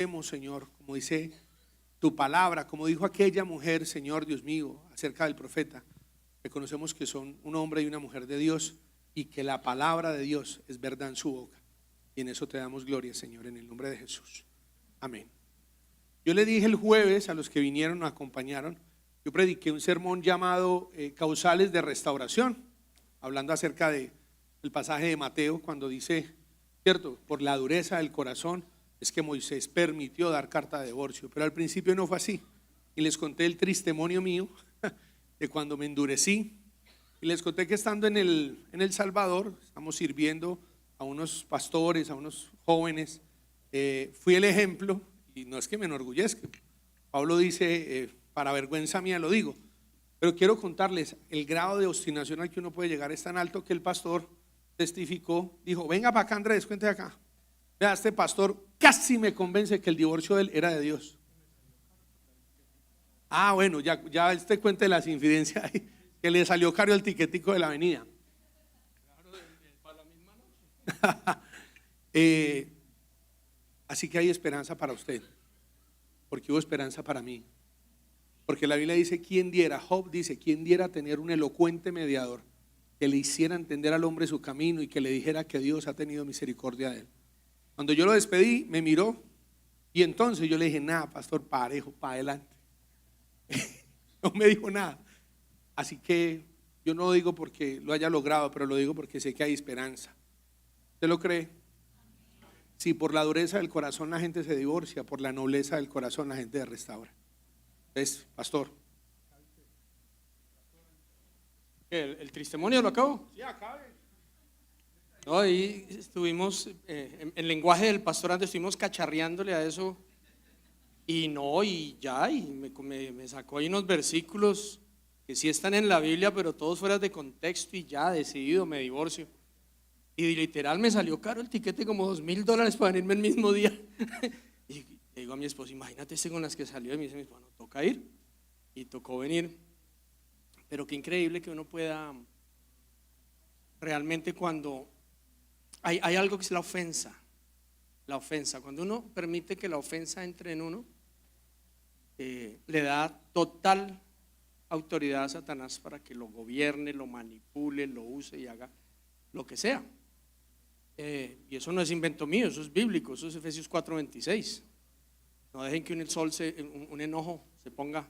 reconocemos, Señor, como dice tu palabra, como dijo aquella mujer, Señor Dios mío, acerca del profeta, reconocemos que son un hombre y una mujer de Dios y que la palabra de Dios es verdad en su boca. Y en eso te damos gloria, Señor, en el nombre de Jesús. Amén. Yo le dije el jueves a los que vinieron, nos acompañaron, yo prediqué un sermón llamado Causales de Restauración, hablando acerca del pasaje de Mateo cuando dice, cierto, por la dureza del corazón es que Moisés permitió dar carta de divorcio, pero al principio no fue así. Y les conté el testimonio mío de cuando me endurecí. Y les conté que estando en El Salvador, estamos sirviendo a unos pastores, a unos jóvenes, fui el ejemplo, y no es que me enorgullezca. Pablo dice, para vergüenza mía lo digo, pero quiero contarles, el grado de obstinación al que uno puede llegar es tan alto que el pastor testificó, dijo, venga para acá Andrés, cuente acá. Vea, este pastor casi me convence que el divorcio de él era de Dios. Ah, bueno, ya cuente las infidencias ahí, que le salió caro el tiquetico de la avenida. Así que hay esperanza para usted, porque hubo esperanza para mí. Porque la Biblia dice, ¿quién diera? Job dice, ¿quién diera tener un elocuente mediador que le hiciera entender al hombre su camino y que le dijera que Dios ha tenido misericordia de él? Cuando yo lo despedí, me miró y entonces yo le dije, nada, pastor, parejo, para adelante. No me dijo nada. Así que yo no lo digo porque lo haya logrado, pero lo digo porque sé que hay esperanza. ¿Usted lo cree? Sí, por la dureza del corazón la gente se divorcia, por la nobleza del corazón la gente se restaura. ¿Ves, pastor? ¿El testimonio lo acabo? Sí, acabe. No, ahí estuvimos, en lenguaje del pastor antes estuvimos cacharreándole a eso y me sacó ahí unos versículos que sí están en la Biblia, pero todos fuera de contexto y ya decidido, me divorcio. Y literal me salió caro el tiquete, como $2,000 para venirme el mismo día. Y le digo a mi esposo, imagínate con las que salió, y me dice, bueno, toca ir, y tocó venir. Pero qué increíble que uno pueda, realmente cuando hay algo que es la ofensa, cuando uno permite que la ofensa entre en uno, le da total autoridad a Satanás para que lo gobierne, lo manipule, lo use y haga lo que sea. Y eso no es invento mío, eso es bíblico, eso es Efesios 4:26. No dejen que un enojo se ponga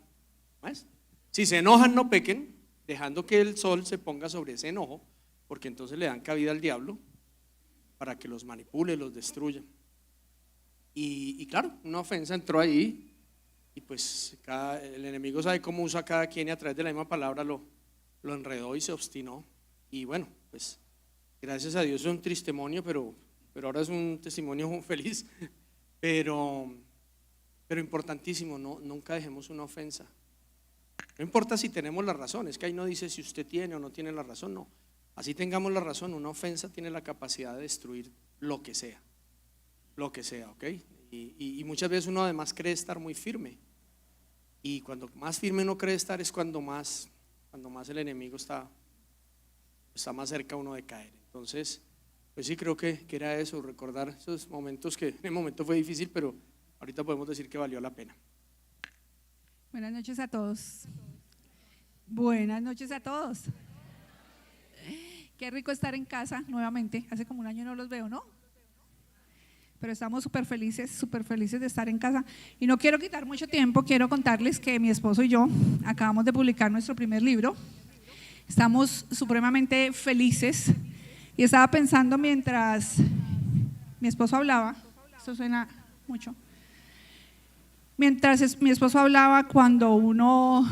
más. Si se enojan, no pequen, dejando que el sol se ponga sobre ese enojo, porque entonces le dan cabida al diablo para que los manipule, los destruya. Y claro, una ofensa entró ahí y pues el enemigo sabe cómo usa a cada quien y a través de la misma palabra lo enredó y se obstinó. Y bueno, pues gracias a Dios es un testimonio, pero ahora es un testimonio feliz, pero importantísimo, nunca dejemos una ofensa. No importa si tenemos la razón, es que ahí no dice si usted tiene o no tiene la razón, no. Así tengamos la razón, una ofensa tiene la capacidad de destruir lo que sea, ¿ok? Y muchas veces uno además cree estar muy firme, y cuando más firme uno cree estar es cuando más el enemigo está más cerca uno de caer. Entonces, pues sí, creo que era eso, recordar esos momentos que en el momento fue difícil, pero ahorita podemos decir que valió la pena. Buenas noches a todos. Buenas noches a todos. Qué rico estar en casa nuevamente. Hace como un año no los veo, ¿no? Pero estamos súper felices de estar en casa. Y no quiero quitar mucho tiempo, quiero contarles que mi esposo y yo acabamos de publicar nuestro primer libro. Estamos supremamente felices. Y estaba pensando mientras mi esposo hablaba, esto suena mucho. Mientras mi esposo hablaba, cuando uno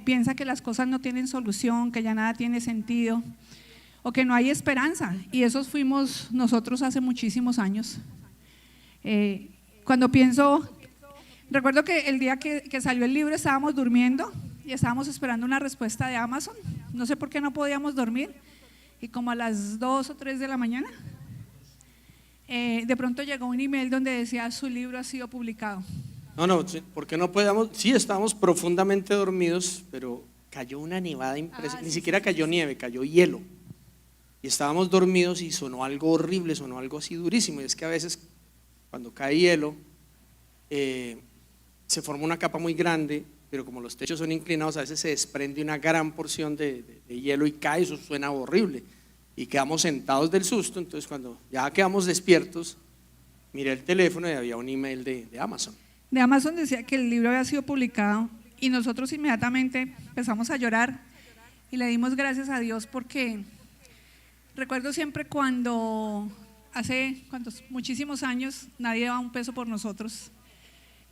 piensa que las cosas no tienen solución, que ya nada tiene sentido o que no hay esperanza, y esos fuimos nosotros hace muchísimos años. Cuando recuerdo que el día que salió el libro estábamos durmiendo y estábamos esperando una respuesta de Amazon, no sé por qué no podíamos dormir, y como a las 2 o 3 de la mañana de pronto llegó un email donde decía su libro ha sido publicado. No, porque no podíamos, sí, estábamos profundamente dormidos, pero cayó una nevada impresionante, ni siquiera cayó nieve, cayó hielo, y estábamos dormidos y sonó algo horrible, sonó algo así durísimo. Y es que a veces cuando cae hielo se forma una capa muy grande, pero como los techos son inclinados, a veces se desprende una gran porción de hielo y cae, eso suena horrible. Y quedamos sentados del susto. Entonces, cuando ya quedamos despiertos, miré el teléfono y había un email de Amazon. De Amazon decía que el libro había sido publicado y nosotros inmediatamente empezamos a llorar y le dimos gracias a Dios porque recuerdo siempre cuando hace muchísimos años nadie daba un peso por nosotros.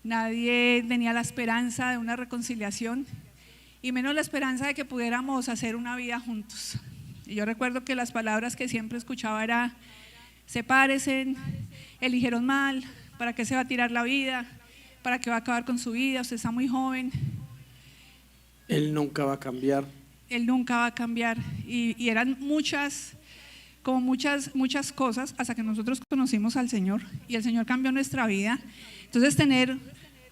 Nadie tenía la esperanza de una reconciliación y menos la esperanza de que pudiéramos hacer una vida juntos. Y yo recuerdo que las palabras que siempre escuchaba era: sepárense, eligieron mal, ¿para qué se va a tirar la vida? ¿Para qué va a acabar con su vida? Usted está muy joven. Él nunca va a cambiar. Él nunca va a cambiar. Y eran muchas cosas hasta que nosotros conocimos al Señor y el Señor cambió nuestra vida. Entonces tener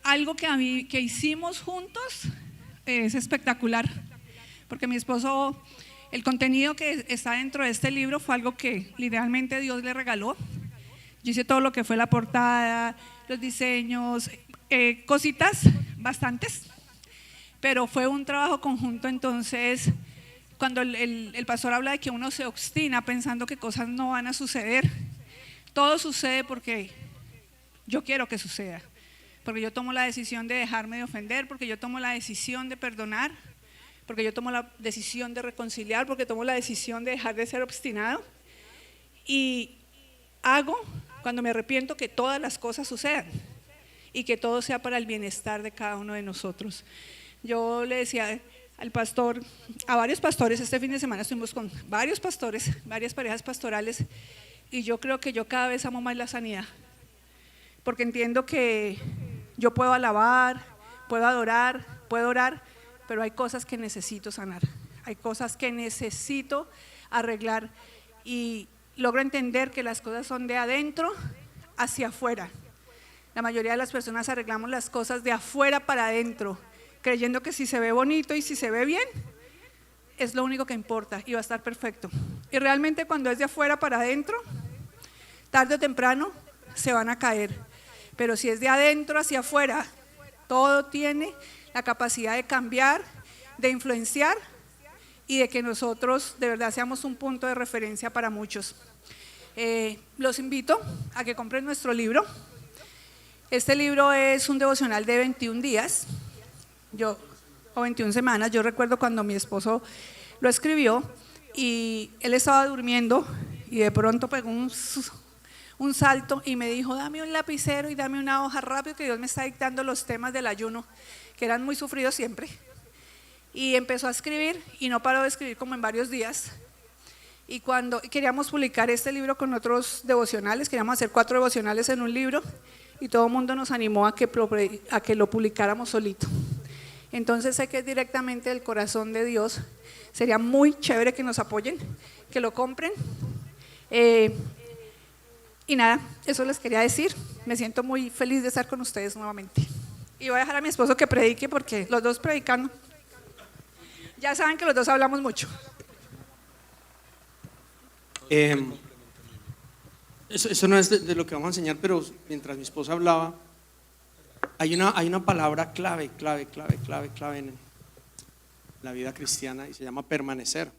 algo que hicimos juntos es espectacular, porque mi esposo, el contenido que está dentro de este libro fue algo que literalmente Dios le regaló. Yo hice todo lo que fue la portada, los diseños, cositas bastantes, pero fue un trabajo conjunto. Entonces cuando el pastor habla de que uno se obstina pensando que cosas no van a suceder, todo sucede porque yo quiero que suceda, porque yo tomo la decisión de dejarme de ofender, porque yo tomo la decisión de perdonar, porque yo tomo la decisión de reconciliar, porque tomo la decisión de dejar de ser obstinado y hago, cuando me arrepiento, que todas las cosas sucedan y que todo sea para el bienestar de cada uno de nosotros. Yo le decía al pastor, a varios pastores, este fin de semana estuvimos con varios pastores, varias parejas pastorales, y yo creo que yo cada vez amo más la sanidad, porque entiendo que yo puedo alabar, puedo adorar, puedo orar, pero hay cosas que necesito sanar, hay cosas que necesito arreglar, y logro entender que las cosas son de adentro hacia afuera. La mayoría de las personas arreglamos las cosas de afuera para adentro, creyendo que si se ve bonito y si se ve bien, es lo único que importa y va a estar perfecto. Y realmente cuando es de afuera para adentro, tarde o temprano se van a caer. Pero si es de adentro hacia afuera, todo tiene la capacidad de cambiar, de influenciar y de que nosotros de verdad seamos un punto de referencia para muchos. Los invito a que compren nuestro libro. Este libro es un devocional de 21 días. O 21 semanas. Yo recuerdo cuando mi esposo lo escribió y él estaba durmiendo y de pronto pegó un salto y me dijo: dame un lapicero y dame una hoja rápido, que Dios me está dictando los temas del ayuno, que eran muy sufridos siempre. Y empezó a escribir y no paró de escribir como en varios días. Y cuando queríamos publicar este libro con otros devocionales, queríamos hacer 4 devocionales en un libro, y todo el mundo nos animó a que lo publicáramos solito. Entonces sé que es directamente del corazón de Dios. Sería muy chévere que nos apoyen, que lo compren. Y nada, eso les quería decir. Me siento muy feliz de estar con ustedes nuevamente. Y voy a dejar a mi esposo que predique, porque los dos predican. Ya saben que los dos hablamos mucho. Eso no es de lo que vamos a enseñar, pero mientras mi esposa hablaba, hay una palabra clave en la vida cristiana, y se llama permanecer.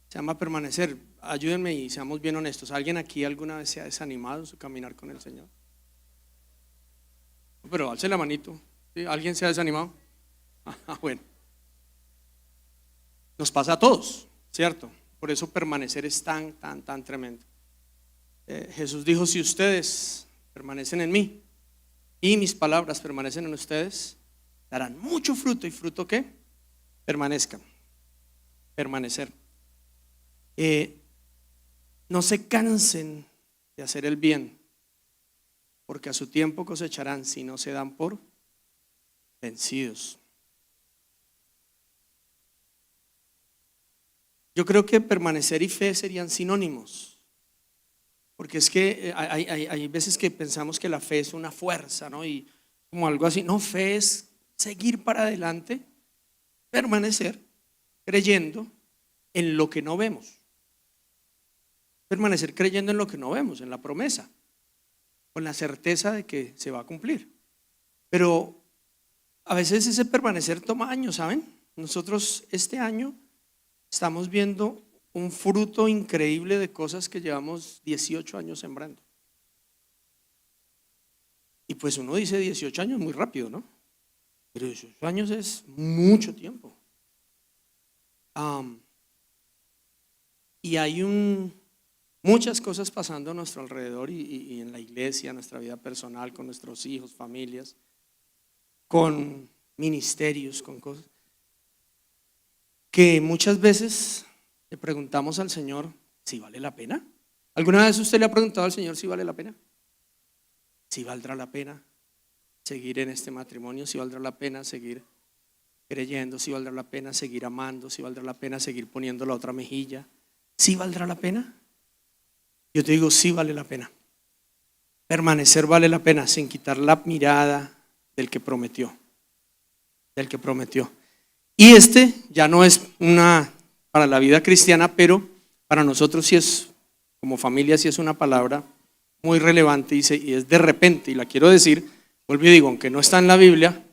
Se llama permanecer. Ayúdenme y seamos bien honestos. ¿Alguien aquí alguna vez se ha desanimado en su caminar con el Señor? Pero alce la manito. ¿Sí? ¿Alguien se ha desanimado? Bueno. Nos pasa a todos, ¿cierto? Por eso permanecer es tan tremendo. Jesús dijo: si ustedes permanecen en mí y mis palabras permanecen en ustedes, darán mucho fruto. ¿Y fruto qué? Permanezcan. Permanecer. No se cansen de hacer el bien, porque a su tiempo cosecharán si no se dan por vencidos. Yo creo que permanecer y fe serían sinónimos, porque es que hay veces que pensamos que la fe es una fuerza, ¿no? Y como algo así. No, fe es seguir para adelante, permanecer creyendo en lo que no vemos. Permanecer creyendo en lo que no vemos, en la promesa. con la certeza de que se va a cumplir. Pero a veces ese permanecer toma años, ¿saben? Nosotros este año estamos viendo un fruto increíble de cosas que llevamos 18 años sembrando. Y pues uno dice 18 años muy rápido, ¿no? Pero 18 años es mucho tiempo. Y hay muchas cosas pasando a nuestro alrededor y en la iglesia, en nuestra vida personal, con nuestros hijos, familias, con ministerios, con cosas que muchas veces le preguntamos al Señor si vale la pena. ¿Alguna vez usted le ha preguntado al Señor si vale la pena? Si valdrá la pena seguir en este matrimonio, si valdrá la pena seguir creyendo, si valdrá la pena seguir amando, si valdrá la pena seguir poniendo la otra mejilla, si valdrá la pena. Yo te digo, sí vale la pena. Permanecer vale la pena sin quitar la mirada del que prometió, Y este ya no es para la vida cristiana, pero para nosotros sí es, como familia, sí es una palabra muy relevante y es de repente, y la quiero decir, vuelvo y digo, aunque no está en la Biblia,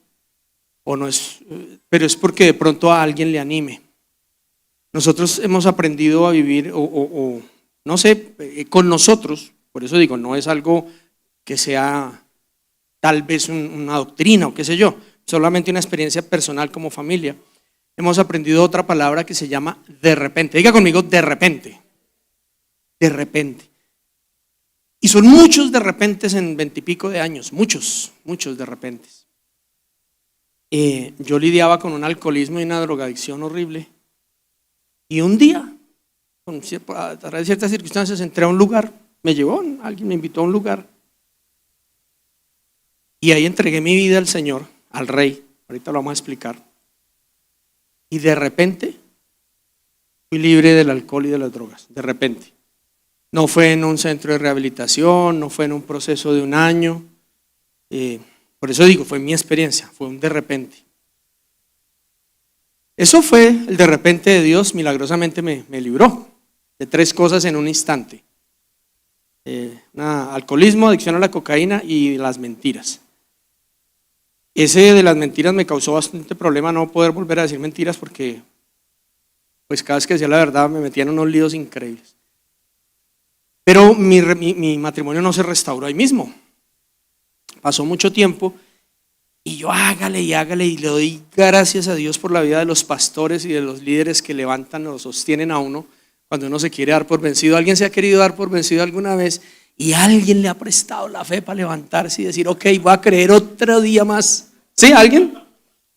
pero es porque de pronto a alguien le anime. Nosotros hemos aprendido a vivir, no sé, con nosotros, por eso digo, no es algo que sea tal vez una doctrina o qué sé yo, solamente una experiencia personal como familia. Hemos aprendido otra palabra que se llama de repente. Diga conmigo, de repente. De repente. Y son muchos de repentes en 20 y pico de años, muchos de repentes. Yo lidiaba con un alcoholismo y una drogadicción horrible. Y un día, a través de ciertas circunstancias, entré a un lugar, alguien me invitó a un lugar. Y ahí entregué mi vida al Señor, al Rey. Ahorita lo vamos a explicar. Y de repente fui libre del alcohol y de las drogas, de repente. No fue en un centro de rehabilitación, no fue en un proceso de un año. Por eso digo, fue mi experiencia, fue un de repente. Eso fue el de repente de Dios, milagrosamente me libró de 3 cosas en un instante. Alcoholismo, adicción a la cocaína y las mentiras. Ese de las mentiras me causó bastante problema no poder volver a decir mentiras porque pues cada vez que decía la verdad me metían en unos líos increíbles. Pero mi matrimonio no se restauró ahí mismo. Pasó mucho tiempo y yo hágale y le doy gracias a Dios por la vida de los pastores y de los líderes que levantan o sostienen a uno cuando uno se quiere dar por vencido. ¿Alguien se ha querido dar por vencido alguna vez? Y alguien le ha prestado la fe para levantarse y decir, ok, voy a creer otro día más. ¿Sí? ¿Alguien?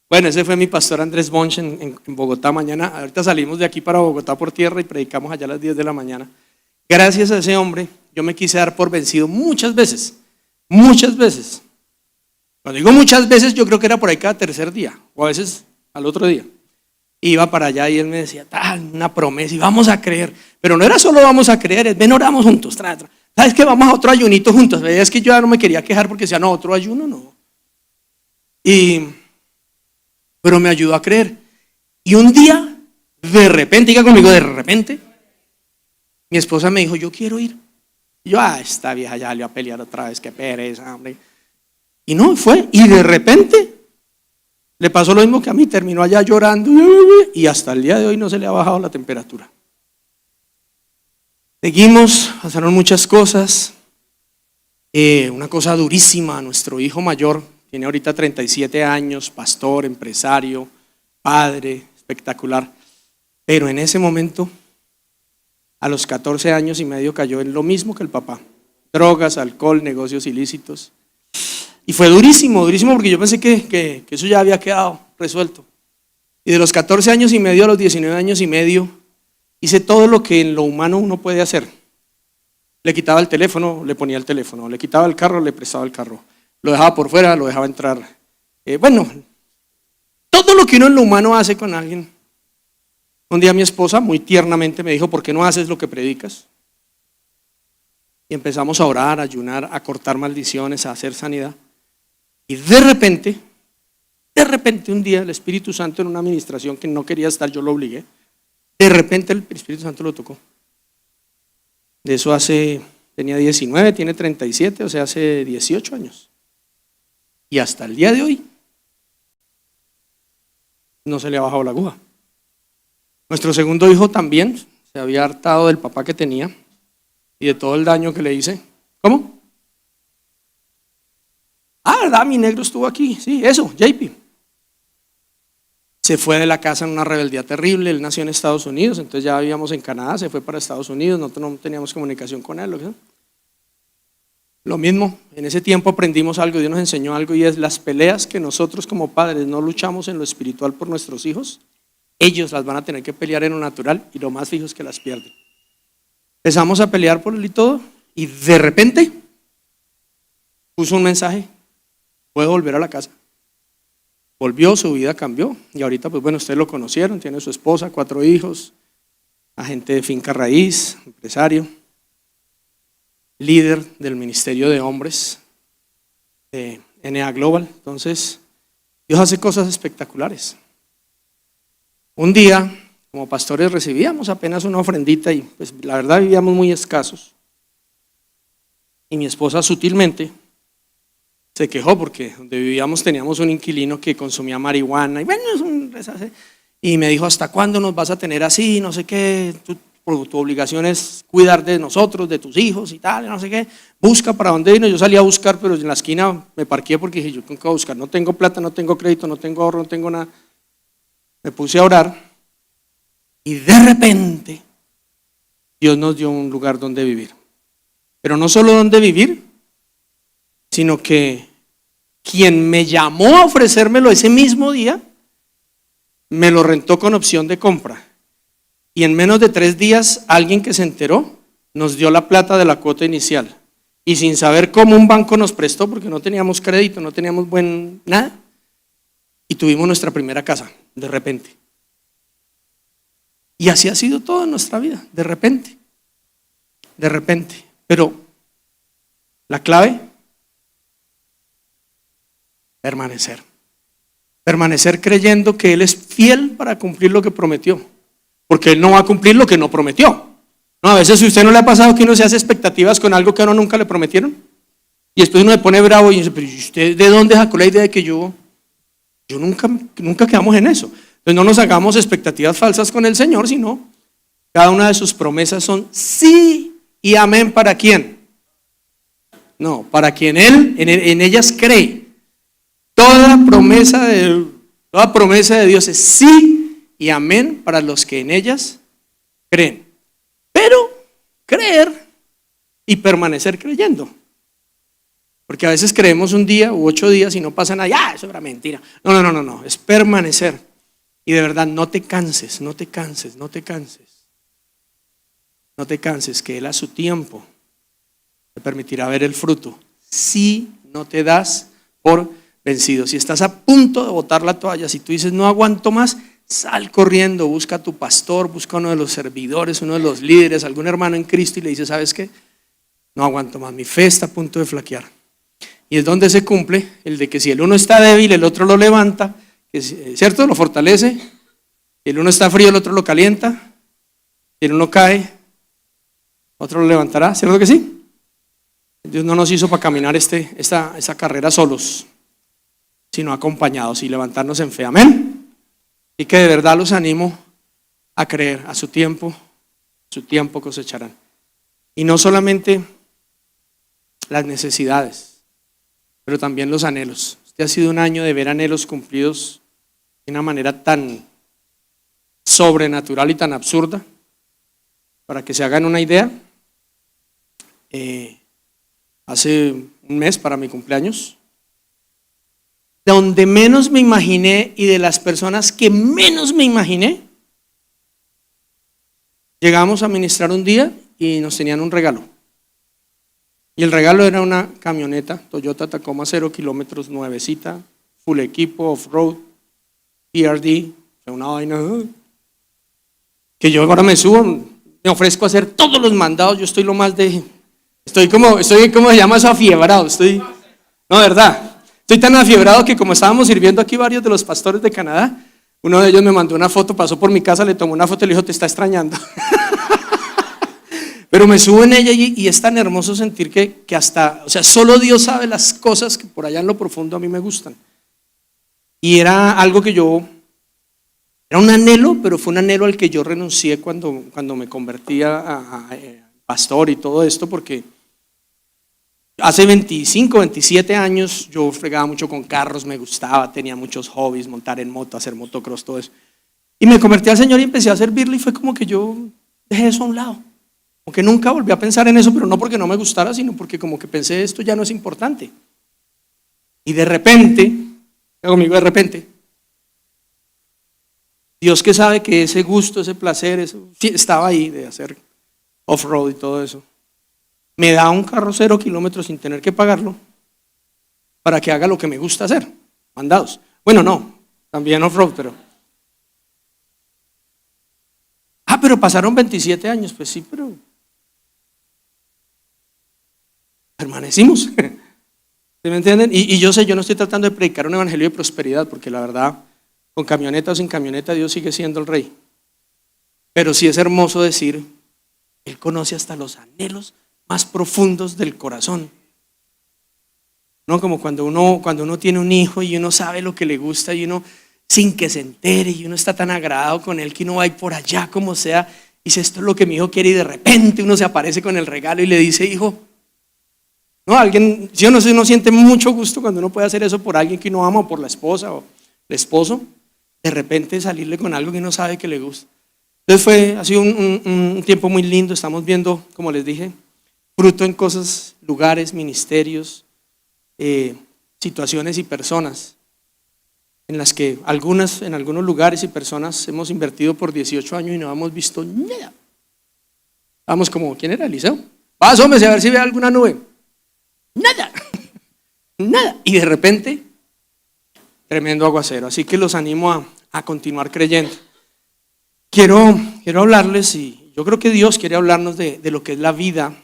Bueno, ese fue mi pastor Andrés Bonch en Bogotá mañana. Ahorita salimos de aquí para Bogotá por tierra y predicamos allá a las 10 de la mañana. Gracias a ese hombre, yo me quise dar por vencido muchas veces. Cuando digo muchas veces, yo creo que era por ahí cada tercer día, o a veces al otro día. Iba para allá y él me decía, una promesa y vamos a creer. Pero no era solo vamos a creer, es ven oramos juntos, ¿sabes qué? Vamos a otro ayunito juntos. Es que yo ya no me quería quejar porque decía, no, otro ayuno no. Pero me ayudó a creer. Y un día, de repente, diga conmigo, de repente, mi esposa me dijo, yo quiero ir. Y yo, esta vieja ya le va a pelear otra vez, qué pereza, hombre. Y no, fue, y de repente, le pasó lo mismo que a mí, terminó allá llorando, y hasta el día de hoy no se le ha bajado la temperatura. Seguimos, pasaron muchas cosas. Una cosa durísima, nuestro hijo mayor, tiene ahorita 37 años, pastor, empresario, padre, espectacular. Pero en ese momento, a los 14 años y medio cayó en lo mismo que el papá. Drogas, alcohol, negocios ilícitos. Y fue durísimo porque yo pensé que eso ya había quedado resuelto. Y de los 14 años y medio a los 19 años y medio, hice todo lo que en lo humano uno puede hacer. Le quitaba el teléfono, le ponía el teléfono. Le quitaba el carro, le prestaba el carro. Lo dejaba por fuera, lo dejaba entrar. Todo lo que uno en lo humano hace con alguien. Un día mi esposa muy tiernamente me dijo, ¿por qué no haces lo que predicas? Y empezamos a orar, a ayunar, a cortar maldiciones, a hacer sanidad. Y de repente un día el Espíritu Santo en una administración que no quería estar, yo lo obligué. De repente el Espíritu Santo lo tocó. De eso hace tenía 19, tiene 37, o sea, hace 18 años. Y hasta el día de hoy no se le ha bajado la aguja. Nuestro segundo hijo también se había hartado del papá que tenía y de todo el daño que le hice. ¿Cómo? Ah, ¿verdad? Mi negro estuvo aquí. Sí, eso, JP. Se fue de la casa en una rebeldía terrible. Él nació en Estados Unidos, entonces ya vivíamos en Canadá, se fue para Estados Unidos, nosotros no teníamos comunicación con él. Lo mismo, en ese tiempo aprendimos algo, Dios nos enseñó algo, y es las peleas que nosotros como padres no luchamos en lo espiritual por nuestros hijos, ellos las van a tener que pelear en lo natural, y lo más fijo es que las pierden. Empezamos a pelear por él y todo, y de repente puso un mensaje: puedo volver a la casa. Volvió, su vida cambió, y ahorita pues bueno, ustedes lo conocieron, tiene su esposa, 4 hijos, agente de finca raíz, empresario, líder del ministerio de hombres de NA Global. Entonces, Dios hace cosas espectaculares. Un día, como pastores, recibíamos apenas una ofrendita y pues la verdad vivíamos muy escasos. Y mi esposa sutilmente se quejó porque donde vivíamos teníamos un inquilino que consumía marihuana y bueno, y me dijo: ¿hasta cuándo nos vas a tener así? No sé qué, tu obligación es cuidar de nosotros, de tus hijos y tal, no sé qué, busca para dónde irnos. Yo salí a buscar, pero en la esquina me parqué porque dije: yo tengo que buscar, no tengo plata, no tengo crédito, no tengo ahorro, no tengo nada. Me puse a orar y de repente Dios nos dio un lugar donde vivir. Pero no solo donde vivir, sino que quien me llamó a ofrecérmelo ese mismo día, me lo rentó con opción de compra. Y en menos de 3 días, alguien que se enteró nos dio la plata de la cuota inicial. Y sin saber cómo, un banco nos prestó, porque no teníamos crédito, no teníamos nada. Y tuvimos nuestra primera casa, de repente. Y así ha sido todo en nuestra vida, de repente. De repente. Pero la clave: permanecer. Permanecer creyendo que Él es fiel para cumplir lo que prometió. Porque Él no va a cumplir lo que no prometió. No, a veces, si a usted no le ha pasado que uno se hace expectativas con algo que a uno nunca le prometieron, y después uno se pone bravo y dice: pero ¿y usted de dónde sacó la idea de que yo nunca quedamos en eso? Entonces no nos hagamos expectativas falsas con el Señor, sino cada una de sus promesas son sí y amén. ¿Para quién? No, para quien Él en ellas cree. Toda promesa de Dios es sí y amén para los que en ellas creen. Pero creer y permanecer creyendo. Porque a veces creemos un día u 8 días y no pasa nada. ¡Ah, eso era mentira! No. Es permanecer. Y de verdad, no te canses, no te canses. No te canses, que Él a su tiempo te permitirá ver el fruto. Si no te das por vencido. Si estás a punto de botar la toalla, si tú dices: no aguanto más, sal corriendo, busca a tu pastor, busca a uno de los servidores, uno de los líderes, algún hermano en Cristo, y le dice: ¿sabes qué? No aguanto más, mi fe está a punto de flaquear. Y es donde se cumple el de que si el uno está débil, el otro lo levanta, ¿cierto? Lo fortalece. Si el uno está frío, el otro lo calienta. Si el uno cae, otro lo levantará, ¿cierto que sí? Dios no nos hizo para caminar esta carrera solos, sino acompañados y levantarnos en fe. Amén. Y que de verdad los animo a creer: a su tiempo cosecharán. Y no solamente las necesidades, pero también los anhelos. Este ha sido un año de ver anhelos cumplidos de una manera tan sobrenatural y tan absurda. Para que se hagan una idea, hace un mes, para mi cumpleaños, donde menos me imaginé y de las personas que menos me imaginé, llegamos a ministrar un día y nos tenían un regalo. Y el regalo era una camioneta Toyota Tacoma 0 kilómetros, nuevecita, full equipo, off-road, PRD, una vaina que yo ahora me subo, me ofrezco a hacer todos los mandados. Yo estoy como se llama eso, afiebrado. No, verdad, estoy tan afiebrado que como estábamos sirviendo aquí varios de los pastores de Canadá, uno de ellos me mandó una foto, pasó por mi casa, le tomó una foto y le dijo: te está extrañando. Pero me subo en ella y es tan hermoso sentir que hasta, o sea, solo Dios sabe las cosas que por allá en lo profundo a mí me gustan. Y era algo que era un anhelo, pero fue un anhelo al que yo renuncié cuando me convertí a pastor y todo esto, porque hace 25, 27 años yo fregaba mucho con carros, me gustaba, tenía muchos hobbies, montar en moto, hacer motocross, todo eso. Y me convertí al Señor y empecé a servirle y fue como que yo dejé eso a un lado. Como que nunca volví a pensar en eso, pero no porque no me gustara, sino porque como que pensé esto ya no es importante. Y de repente, conmigo de repente, Dios que sabe que ese gusto, ese placer, eso, estaba ahí de hacer off-road y todo eso, me da un carro 0 kilómetros sin tener que pagarlo para que haga lo que me gusta hacer, mandados. Bueno, no, también off-road, pero pasaron 27 años, pues sí, pero permanecimos. ¿Sí me entienden? Y yo sé, yo no estoy tratando de predicar un evangelio de prosperidad, porque la verdad, con camioneta o sin camioneta, Dios sigue siendo el rey. Pero sí es hermoso decir, Él conoce hasta los anhelos más profundos del corazón. No como cuando uno tiene un hijo y uno sabe lo que le gusta y uno sin que se entere y uno está tan agradado con él que uno va a ir por allá como sea y dice esto es lo que mi hijo quiere y de repente uno se aparece con el regalo y le dice hijo, no, alguien, si uno siente mucho gusto cuando uno puede hacer eso por alguien que uno ama o por la esposa o el esposo, de repente salirle con algo que uno sabe que le gusta. Entonces ha sido un tiempo muy lindo, estamos viendo, como les dije, fruto en cosas, lugares, ministerios, situaciones y personas en las que en algunos lugares y personas hemos invertido por 18 años y no hemos visto nada. Vamos como, ¿quién era? Eliseo. Vas, hombre, a ver si ve alguna nube. Nada, nada. Y de repente, tremendo aguacero. Así que los animo a continuar creyendo. Quiero hablarles, y yo creo que Dios quiere hablarnos de lo que es la vida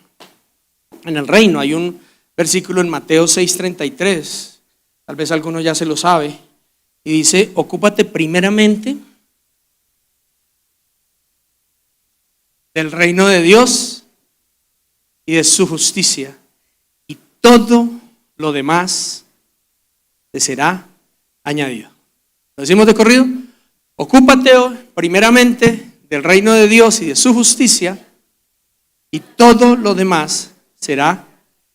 en el reino. Hay un versículo en Mateo 6:33, tal vez alguno ya se lo sabe, y dice, ocúpate primeramente del reino de Dios y de su justicia, y todo lo demás te será añadido. ¿Lo decimos de corrido? Ocúpate primeramente del reino de Dios y de su justicia, y todo lo demás será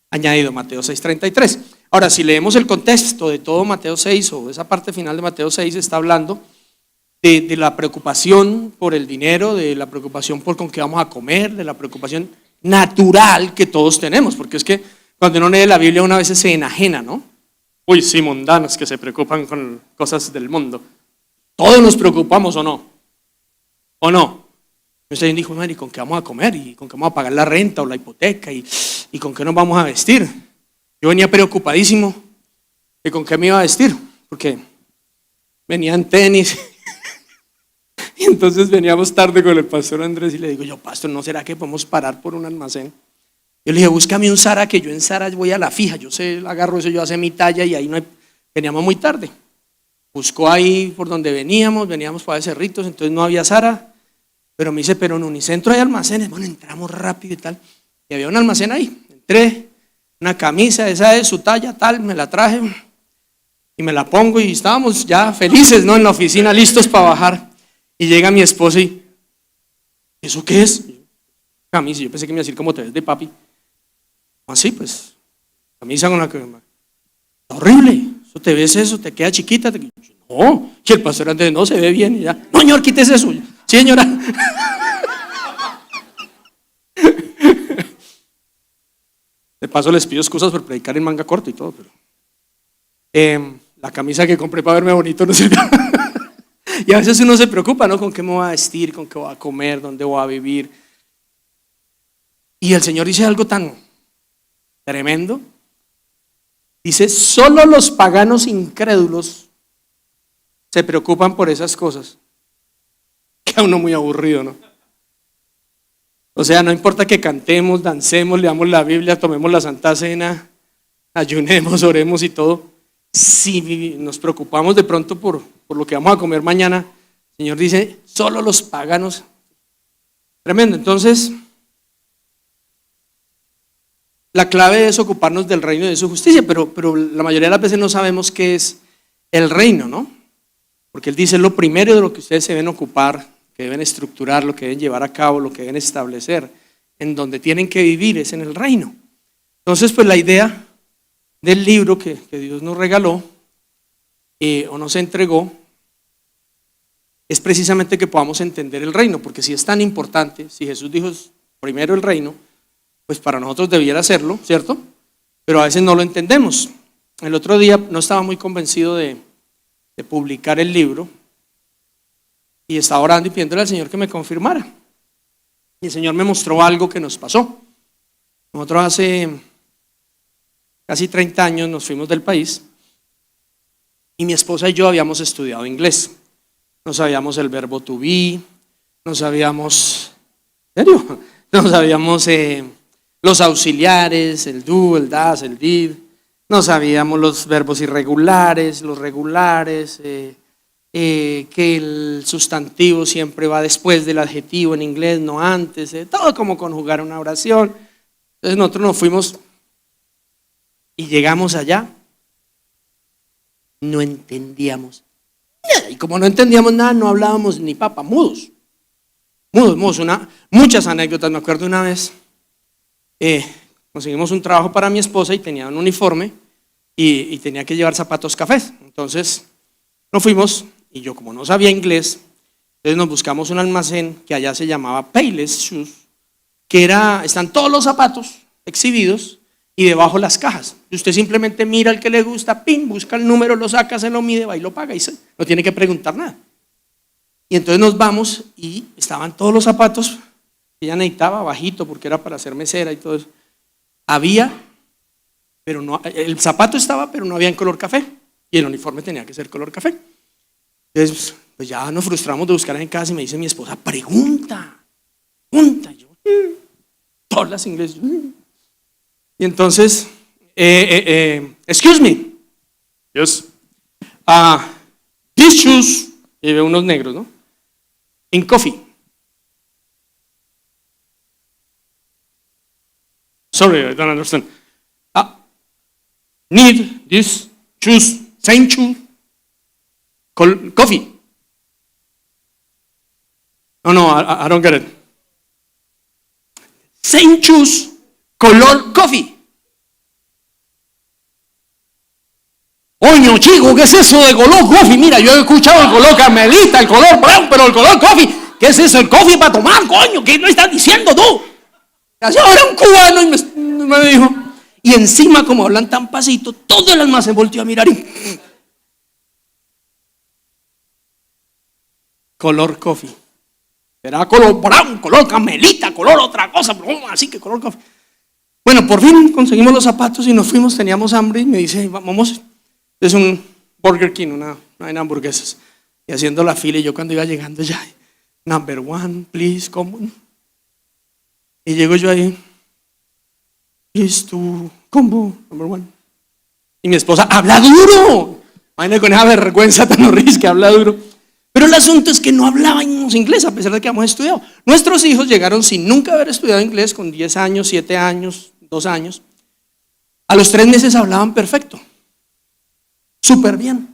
añadido. Mateo 6:33. Ahora, si leemos el contexto de todo Mateo 6 o esa parte final de Mateo 6, está hablando de la preocupación por el dinero, de la preocupación por con qué vamos a comer, de la preocupación natural que todos tenemos, porque es que cuando uno lee la Biblia una vez se enajena, ¿no? Uy, sí, mundanos que se preocupan con cosas del mundo. Todos nos preocupamos, ¿o no? ¿O no? Usted dijo, ¿y con qué vamos a comer? ¿Y con qué vamos a pagar la renta o la hipoteca? ¿Y con qué nos vamos a vestir? Yo venía preocupadísimo de con qué me iba a vestir, porque venía en tenis. Y entonces veníamos tarde con el pastor Andrés y le digo yo, pastor, ¿no será que podemos parar por un almacén? Yo le dije, búscame un Zara, que yo en Zara voy a la fija, yo sé, agarro eso, yo hace mi talla y ahí no hay, veníamos muy tarde. Buscó ahí por donde veníamos para Cerritos, entonces no había Zara, pero me dice, pero en Unicentro hay almacenes. Bueno, entramos rápido y tal, y había un almacén ahí. Entré, una camisa, esa es su talla, tal, me la traje y me la pongo y estábamos ya felices, ¿no? En la oficina, listos para bajar. Y llega mi esposa y, ¿eso qué es? Camisa, yo pensé que me iba a decir como te ves de papi. Así, pues, camisa con la que... Horrible, eso te ves eso, te queda chiquita. No, y el pastor Andrés, no, se ve bien y ya. No, señor, quítese eso. Sí, señora. De paso les pido excusas por predicar en manga corta y todo, pero la camisa que compré para verme bonito no sirvió. Y a veces uno se preocupa, ¿no? ¿Con qué me voy a vestir? ¿Con qué voy a comer? ¿Dónde voy a vivir? Y el Señor dice algo tan tremendo. Dice, solo los paganos incrédulos se preocupan por esas cosas. Queda uno muy aburrido, ¿no? O sea, no importa que cantemos, dancemos, leamos la Biblia, tomemos la Santa Cena, ayunemos, oremos y todo. Si nos preocupamos de pronto por lo que vamos a comer mañana, el Señor dice, solo los paganos. Tremendo. Entonces, la clave es ocuparnos del reino y de su justicia, pero la mayoría de las veces no sabemos qué es el reino, ¿no? Porque Él dice lo primero de lo que ustedes se deben ocupar, que deben estructurar, lo que deben llevar a cabo, lo que deben establecer, en donde tienen que vivir es en el reino. Entonces, pues la idea del libro que Dios nos regaló o nos entregó es precisamente que podamos entender el reino, porque si es tan importante, si Jesús dijo primero el reino, pues para nosotros debiera serlo, ¿cierto? Pero a veces no lo entendemos. El otro día no estaba muy convencido de publicar el libro y estaba orando y pidiéndole al Señor que me confirmara. Y el Señor me mostró algo que nos pasó. Nosotros hace casi 30 años nos fuimos del país y mi esposa y yo habíamos estudiado inglés. No sabíamos el verbo to be, no sabíamos, ¿en serio? No sabíamos los auxiliares, el do, el das, el did, no sabíamos los verbos irregulares, los regulares, que el sustantivo siempre va después del adjetivo en inglés, no antes, todo como conjugar una oración. Entonces nosotros nos fuimos y llegamos allá, no entendíamos nada. Y como no entendíamos nada, no hablábamos ni papa, mudos. Muchas anécdotas. Me acuerdo una vez, conseguimos un trabajo para mi esposa y tenía un uniforme y tenía que llevar zapatos cafés. Entonces nos fuimos y yo, como no sabía inglés, entonces nos buscamos un almacén que allá se llamaba Payless Shoes, que están todos los zapatos exhibidos y debajo las cajas. Y usted simplemente mira al que le gusta, pin, busca el número, lo saca, se lo mide, va y lo paga y no tiene que preguntar nada. Y entonces nos vamos y estaban todos los zapatos que ella necesitaba, bajito, porque era para hacer mesera y todo eso. Había, pero no, el zapato estaba, pero no había en color café. Y el uniforme tenía que ser color café. Entonces, pues ya nos frustramos de buscar en casa y me dice mi esposa, pregunta. Y yo, todas las inglés. Y entonces, excuse me. Yes. These shoes, y veo unos negros, ¿no? In coffee. Sorry, I don't understand. Need these shoes, same shoe, coffee. No, I don't get it. Same shoes, color coffee. Oño, chico, ¿qué es eso de color coffee? Mira, yo he escuchado el color carmelita, el color brown, pero el color coffee, ¿qué es eso? El coffee para tomar, coño, ¿qué me estás diciendo tú? Era un cubano y me dijo, y encima como hablan tan pasito, todo el almacén volteó a mirar y color coffee. Era color brown, color carmelita, color otra cosa, pero así que color coffee. Bueno, por fin conseguimos los zapatos y nos fuimos, teníamos hambre y me dice, vamos, es un Burger King, una hamburguesas. Y haciendo la fila y yo cuando iba llegando ya, number one, please, come. Y llego yo ahí, please to combo, number one. Y mi esposa, habla duro. Imagínate con esa vergüenza tan horrible que habla duro. Pero el asunto es que no hablábamos inglés a pesar de que habíamos estudiado. Nuestros hijos llegaron sin nunca haber estudiado inglés, con 10 años, 7 años, 2 años. A los 3 meses hablaban perfecto, súper bien.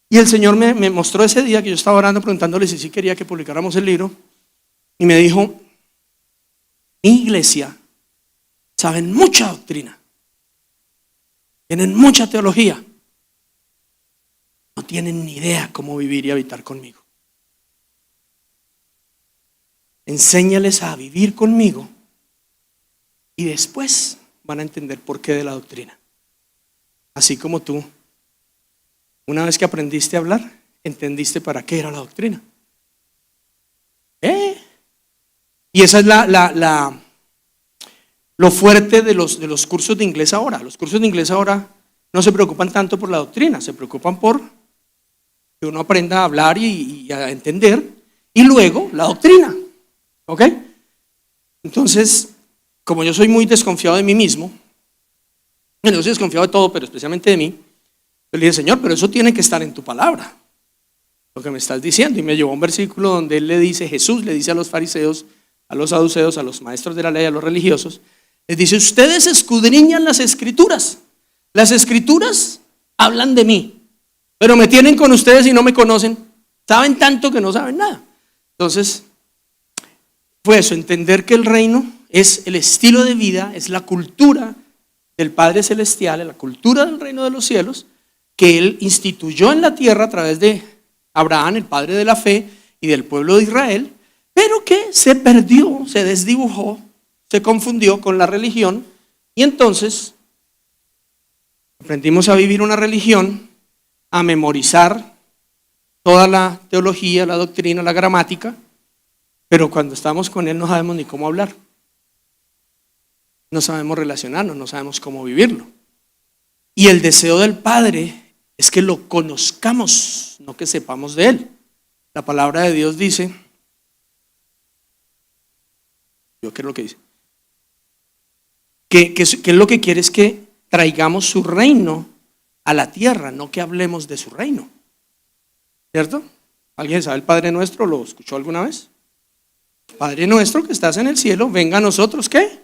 Y el Señor me mostró ese día que yo estaba orando preguntándole si sí quería que publicáramos el libro. Y me dijo, mi iglesia saben mucha doctrina, tienen mucha teología, no tienen ni idea cómo vivir y habitar conmigo. Enséñales a vivir conmigo y después van a entender por qué de la doctrina. Así como tú, una vez que aprendiste a hablar, entendiste para qué era la doctrina. Y esa es lo fuerte de los cursos de inglés ahora. Los cursos de inglés ahora no se preocupan tanto por la doctrina, se preocupan por que uno aprenda a hablar y a entender, y luego la doctrina. ¿Ok? Entonces, como yo soy muy desconfiado de mí mismo, yo soy desconfiado de todo, pero especialmente de mí, yo le dije, Señor, pero eso tiene que estar en tu palabra, lo que me estás diciendo. Y me llevó a un versículo donde Jesús le dice a los fariseos, a los saduceos, a los maestros de la ley, a los religiosos, Les dice, ustedes escudriñan las escrituras. Las escrituras hablan de mí, pero me tienen con ustedes y no me conocen. Saben tanto que no saben nada. Entonces, fue eso, entender que el reino es el estilo de vida, es la cultura del Padre Celestial, es la cultura del reino de los cielos, que Él instituyó en la tierra a través de Abraham, el padre de la fe, y del pueblo de Israel, pero que se perdió, se desdibujó, se confundió con la religión, y entonces aprendimos a vivir una religión, a memorizar toda la teología, la doctrina, la gramática, pero cuando estamos con Él no sabemos ni cómo hablar, no sabemos relacionarnos, no sabemos cómo vivirlo. Y el deseo del Padre es que lo conozcamos, no que sepamos de Él. La palabra de Dios dice, ¿qué es lo que dice? Que lo que quiere es que traigamos su reino a la tierra, no que hablemos de su reino. ¿Cierto? ¿Alguien sabe el Padre Nuestro? ¿Lo escuchó alguna vez? Padre nuestro que estás en el cielo, venga a nosotros, ¿qué?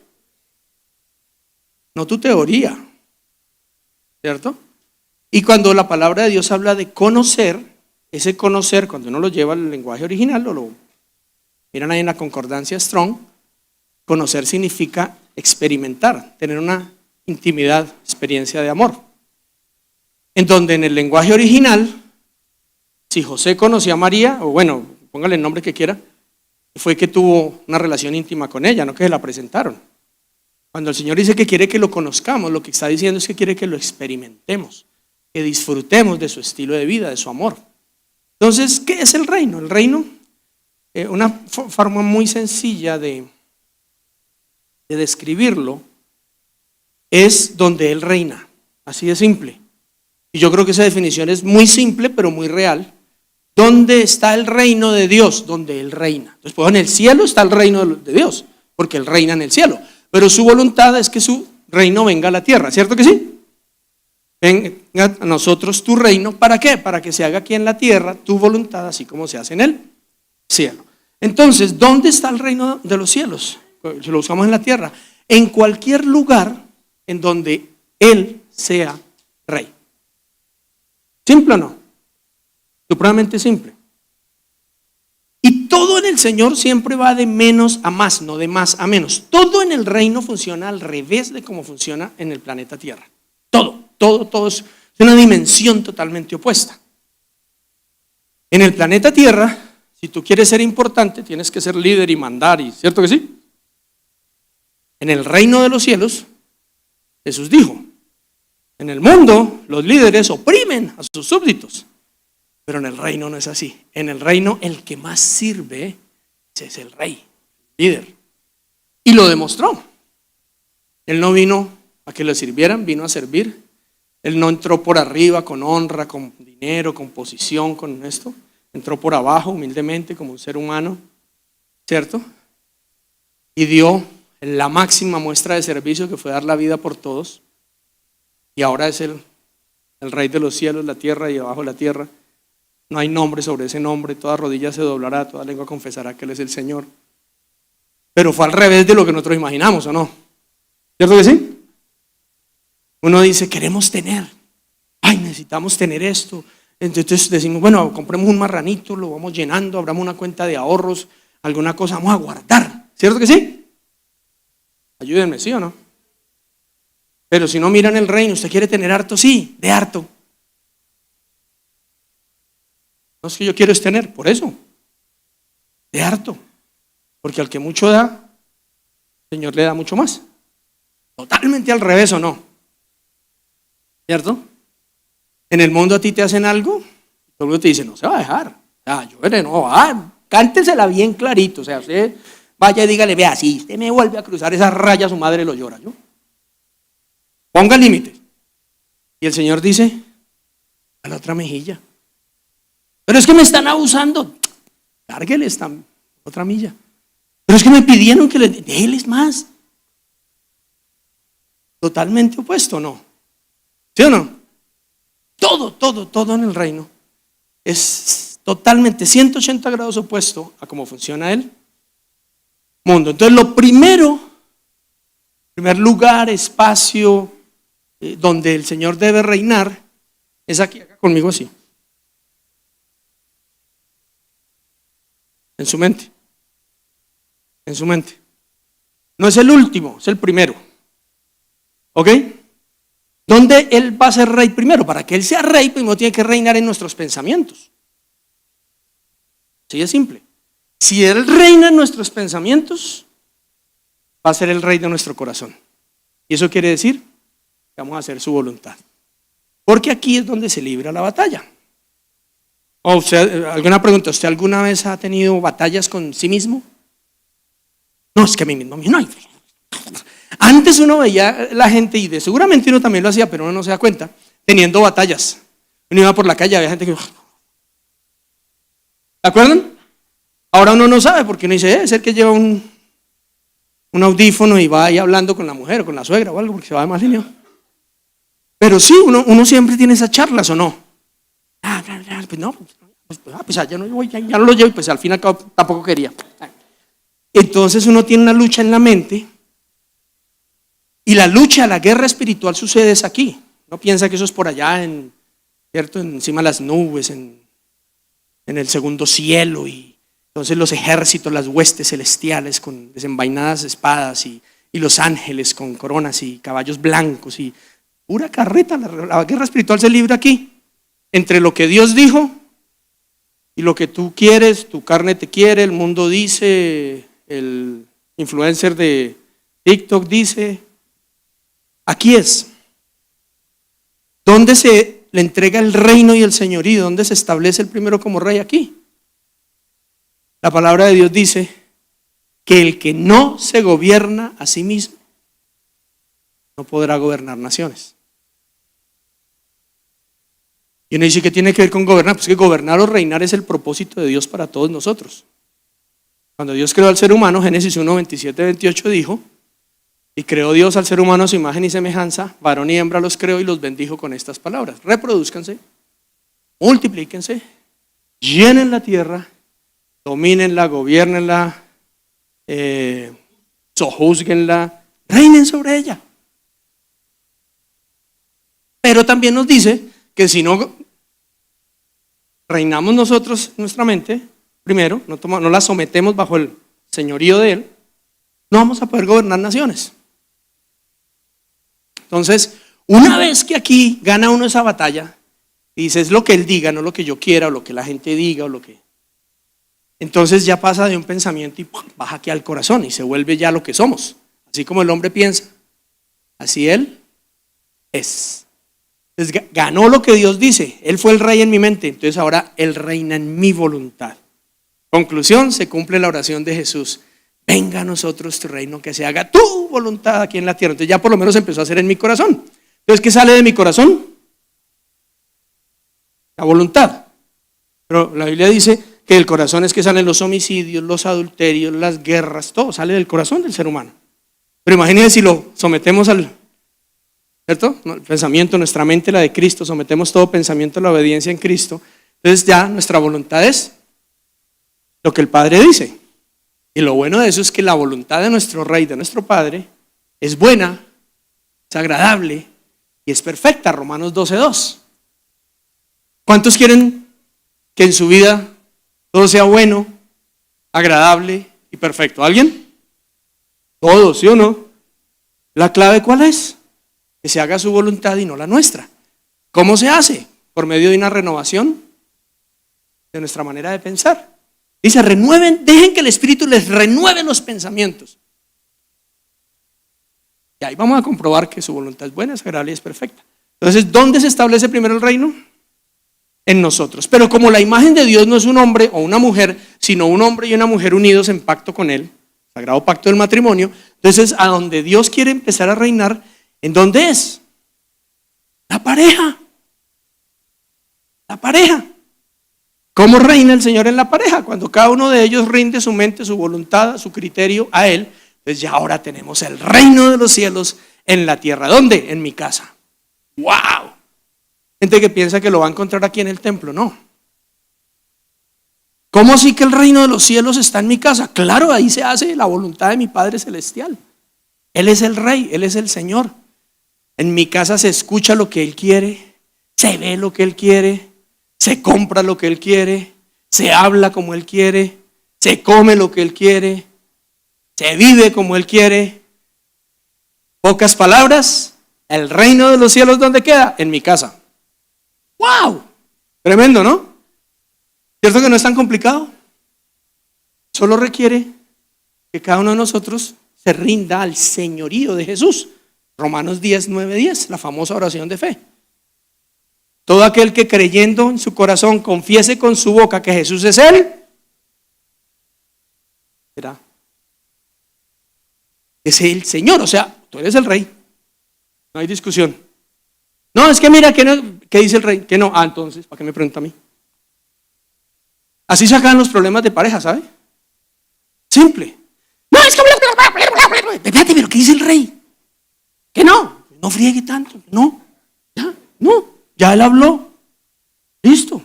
No tu teoría, ¿cierto? Y cuando la palabra de Dios habla de conocer, ese conocer, cuando uno lo lleva al lenguaje original, lo miran ahí en la concordancia Strong, conocer significa experimentar, tener una intimidad, experiencia de amor. En donde en el lenguaje original, si José conocía a María, o bueno, póngale el nombre que quiera, fue que tuvo una relación íntima con ella, no que se la presentaron. Cuando el Señor dice que quiere que lo conozcamos, lo que está diciendo es que quiere que lo experimentemos, que disfrutemos de su estilo de vida, de su amor. Entonces, ¿qué es el reino? El reino, una forma muy sencilla de describirlo, es donde Él reina, así de simple. Y yo creo que esa definición es muy simple, pero muy real. ¿Dónde está el reino de Dios? Donde Él reina. Entonces, pues en el cielo está el reino de Dios, porque Él reina en el cielo. Pero su voluntad es que su reino venga a la tierra, ¿cierto que sí? Venga a nosotros tu reino, ¿para qué? Para que se haga aquí en la tierra tu voluntad, así como se hace en el cielo. Entonces, ¿dónde está el reino de los cielos? Si lo buscamos en la tierra, en cualquier lugar en donde Él sea rey. ¿Simple o no? Supremamente simple. Y todo en el Señor siempre va de menos a más, no de más a menos. Todo en el reino funciona al revés de cómo funciona en el planeta Tierra. Todo es una dimensión totalmente opuesta. En el planeta Tierra, si tú quieres ser importante, tienes que ser líder y mandar, ¿cierto que sí? En el reino de los cielos, Jesús dijo, en el mundo los líderes oprimen a sus súbditos. Pero en el reino no es así. En el reino el que más sirve es el rey, el líder. Y lo demostró. Él no vino a que le sirvieran, vino a servir. Él no entró por arriba con honra, con dinero, con posición, con esto. Entró por abajo humildemente como un ser humano, ¿cierto? Y dio la máxima muestra de servicio que fue dar la vida por todos. Y ahora es el rey de los cielos, la tierra y abajo la tierra. No hay nombre sobre ese nombre, toda rodilla se doblará, toda lengua confesará que Él es el Señor. Pero fue al revés de lo que nosotros imaginamos, ¿o no? ¿Cierto que sí? Uno dice, queremos tener, necesitamos tener esto. Entonces decimos, bueno, compremos un marranito, lo vamos llenando, abramos una cuenta de ahorros, alguna cosa, vamos a guardar. ¿Cierto que sí? Ayúdenme, ¿sí o no? Pero si no miran el reino, ¿usted quiere tener harto? Sí, de harto. No es que yo quiero es tener, por eso, de harto, porque al que mucho da, el Señor le da mucho más. Totalmente al revés, ¿o no? ¿Cierto? En el mundo a ti te hacen algo, todo el mundo te dice, no se va a dejar. Cántesela bien clarito, o sea, usted vaya y dígale, vea, si usted me vuelve a cruzar esa raya, su madre lo llora, ¿yo? Ponga límites. Y el Señor dice, a la otra mejilla. Pero es que me están abusando. Cárguele esta otra milla. Pero es que me pidieron que déles más. Totalmente opuesto, ¿no? ¿Sí o no? Todo en el reino es totalmente 180 grados opuesto a cómo funciona el mundo. Entonces lo primero primer lugar, espacio donde el Señor debe reinar es aquí, acá conmigo así. En su mente. En su mente. No es el último, es el primero. ¿Ok? ¿Dónde Él va a ser rey primero? Para que Él sea rey, primero tiene que reinar en nuestros pensamientos. Así de simple. Si Él reina en nuestros pensamientos, va a ser el rey de nuestro corazón. Y eso quiere decir que vamos a hacer su voluntad. Porque aquí es donde se libra la batalla. O usted, alguna pregunta, ¿usted alguna vez ha tenido batallas con sí mismo? No, es que a mí mismo, no. Antes uno veía la gente, y seguramente uno también lo hacía, pero uno no se da cuenta, teniendo batallas. Uno iba por la calle, había gente que... ¿Se acuerdan? Ahora uno no sabe, porque uno dice, es el que lleva un audífono y va ahí hablando con la mujer o con la suegra o algo, porque se va de mal genio. Pero sí, uno siempre tiene esas charlas, ¿o no? Pues no, pues ya no voy, ya no lo llevo, y pues al final tampoco quería. Entonces uno tiene una lucha en la mente, y la lucha, la guerra espiritual sucede es aquí. No piensa que eso es por allá, ¿cierto? Encima de las nubes, en el segundo cielo, y entonces los ejércitos, las huestes celestiales con desenvainadas espadas, y los ángeles con coronas y caballos blancos, y pura carreta. La guerra espiritual se libra aquí, entre lo que Dios dijo y lo que tú quieres, tu carne te quiere, el mundo dice, el influencer de TikTok dice. Aquí es donde se le entrega el reino y el señorío, donde se establece el primero como rey aquí. La palabra de Dios dice que el que no se gobierna a sí mismo no podrá gobernar naciones. Y uno dice, ¿qué tiene que ver con gobernar? Pues que gobernar o reinar es el propósito de Dios para todos nosotros. Cuando Dios creó al ser humano, Génesis 1, 27, 28 dijo, y creó Dios al ser humano a su imagen y semejanza, varón y hembra los creó y los bendijo con estas palabras: reproduzcanse, multiplíquense, llenen la tierra, domínenla, gobiernenla, sojúzguenla, reinen sobre ella. Pero también nos dice que si no reinamos nosotros nuestra mente, primero, no la sometemos bajo el señorío de Él, no vamos a poder gobernar naciones. Entonces, una vez que aquí gana uno esa batalla, y dice, es lo que Él diga, no lo que yo quiera, o lo que la gente diga, o lo que... Entonces ya pasa de un pensamiento y baja aquí al corazón, y se vuelve ya lo que somos. Así como el hombre piensa, así él es. Entonces ganó lo que Dios dice, Él fue el rey en mi mente, entonces ahora Él reina en mi voluntad. Conclusión, se cumple la oración de Jesús: venga a nosotros tu reino, que se haga tu voluntad aquí en la tierra. Entonces ya por lo menos empezó a hacer en mi corazón. Entonces, ¿qué sale de mi corazón? La voluntad. Pero la Biblia dice que del corazón es que salen los homicidios, los adulterios, las guerras, todo sale del corazón del ser humano. Pero imagínense si lo sometemos al, ¿cierto? El pensamiento, nuestra mente, la de Cristo, sometemos todo pensamiento a la obediencia en Cristo. Entonces ya nuestra voluntad es lo que el Padre dice. Y lo bueno de eso es que la voluntad de nuestro Rey, de nuestro Padre, es buena, es agradable y es perfecta. Romanos 12:2. ¿Cuántos quieren que en su vida todo sea bueno, agradable y perfecto? ¿Alguien? Todos, ¿sí o no? ¿La clave cuál es? Que se haga su voluntad y no la nuestra. ¿Cómo se hace? Por medio de una renovación de nuestra manera de pensar. Dice, renueven, dejen que el Espíritu les renueve los pensamientos. Y ahí vamos a comprobar que su voluntad es buena, es agradable y es perfecta. Entonces, ¿dónde se establece primero el reino? En nosotros. Pero como la imagen de Dios no es un hombre o una mujer, sino un hombre y una mujer unidos en pacto con Él, sagrado pacto del matrimonio, entonces a donde Dios quiere empezar a reinar, ¿en dónde es? La pareja. La pareja. ¿Cómo reina el Señor en la pareja? Cuando cada uno de ellos rinde su mente, su voluntad, su criterio a Él, pues ya ahora tenemos el reino de los cielos en la tierra. ¿Dónde? En mi casa. ¡Wow! Gente que piensa que lo va a encontrar aquí en el templo, no. ¿Cómo así que el reino de los cielos está en mi casa? Claro, ahí se hace la voluntad de mi Padre Celestial. Él es el rey, Él es el Señor. En mi casa se escucha lo que Él quiere, se ve lo que Él quiere, se compra lo que Él quiere, se habla como Él quiere, se come lo que Él quiere, se vive como Él quiere. Pocas palabras, el reino de los cielos, ¿dónde queda? En mi casa. ¡Wow! Tremendo, ¿no? ¿Cierto que no es tan complicado? Solo requiere que cada uno de nosotros se rinda al señorío de Jesús. Romanos 10, 9, 10, la famosa oración de fe. Todo aquel que creyendo en su corazón confiese con su boca que Jesús es Él, será. Es el Señor, o sea, tú eres el rey. No hay discusión. No, es que mira, ¿qué dice el rey? Que no. Entonces, ¿para qué me pregunta a mí? Así se acaban los problemas de pareja, ¿sabe? Simple. No, es que... Espérate, pero ¿qué dice el rey? Que no friegue tanto. Ya él habló. Listo.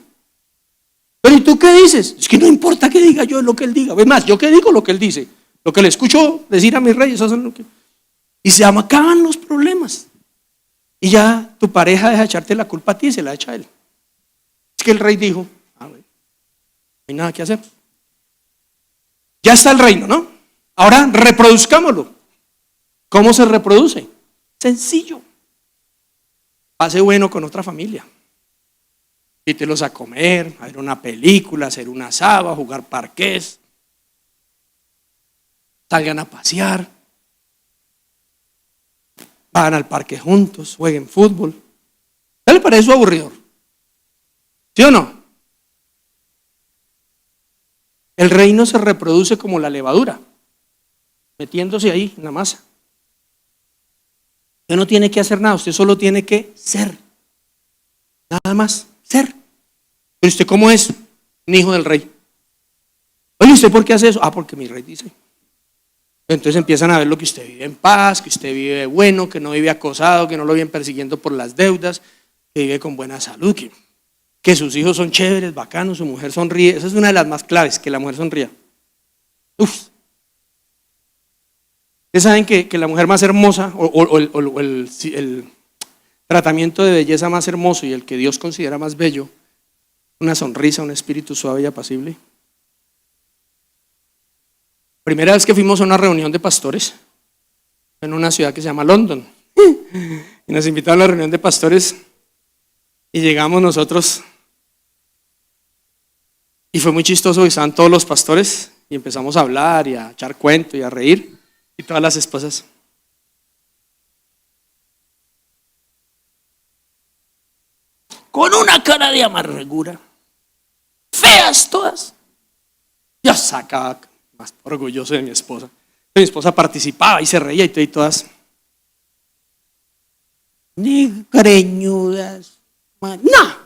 Pero ¿y tú qué dices? Es que no importa que diga yo lo que él diga. Es más, yo qué digo lo que él dice. Lo que le escucho decir a mi rey, eso es lo que... Y se acaban los problemas. Y ya tu pareja deja de echarte la culpa a ti y se la echa a él. Es que el rey dijo, bueno, no hay nada que hacer. Ya está el reino, ¿no? Ahora reproduzcámoslo. ¿Cómo se reproduce? Sencillo. Pase bueno con otra familia. Invítelos a comer, a ver una película, hacer un asado, a jugar parqués. Salgan a pasear. Van al parque juntos, jueguen fútbol. ¿Qué le parece eso aburridor? ¿Sí o no? El reino se reproduce como la levadura, metiéndose ahí en la masa. Usted no tiene que hacer nada, usted solo tiene que ser. Nada más, ser. Pero usted, ¿cómo es? Un hijo del rey. Oye, ¿usted por qué hace eso? Porque mi rey dice. Entonces empiezan a ver lo que usted vive en paz, que usted vive bueno, que no vive acosado, que no lo viven persiguiendo por las deudas, que vive con buena salud, que sus hijos son chéveres, bacanos, su mujer sonríe. Esa es una de las más claves, que la mujer sonría. Ustedes saben que la mujer más hermosa o el tratamiento de belleza más hermoso y el que Dios considera más bello, una sonrisa, un espíritu suave y apacible. Primera vez que fuimos a una reunión de pastores en una ciudad que se llama London, y nos invitaron a la reunión de pastores y llegamos nosotros y fue muy chistoso porque estaban todos los pastores y empezamos a hablar y a echar cuento y a reír y todas las esposas. Con una cara de amargura, feas todas. Yo sacaba más orgulloso de mi esposa. Mi esposa participaba y se reía y todas ni greñudas. No.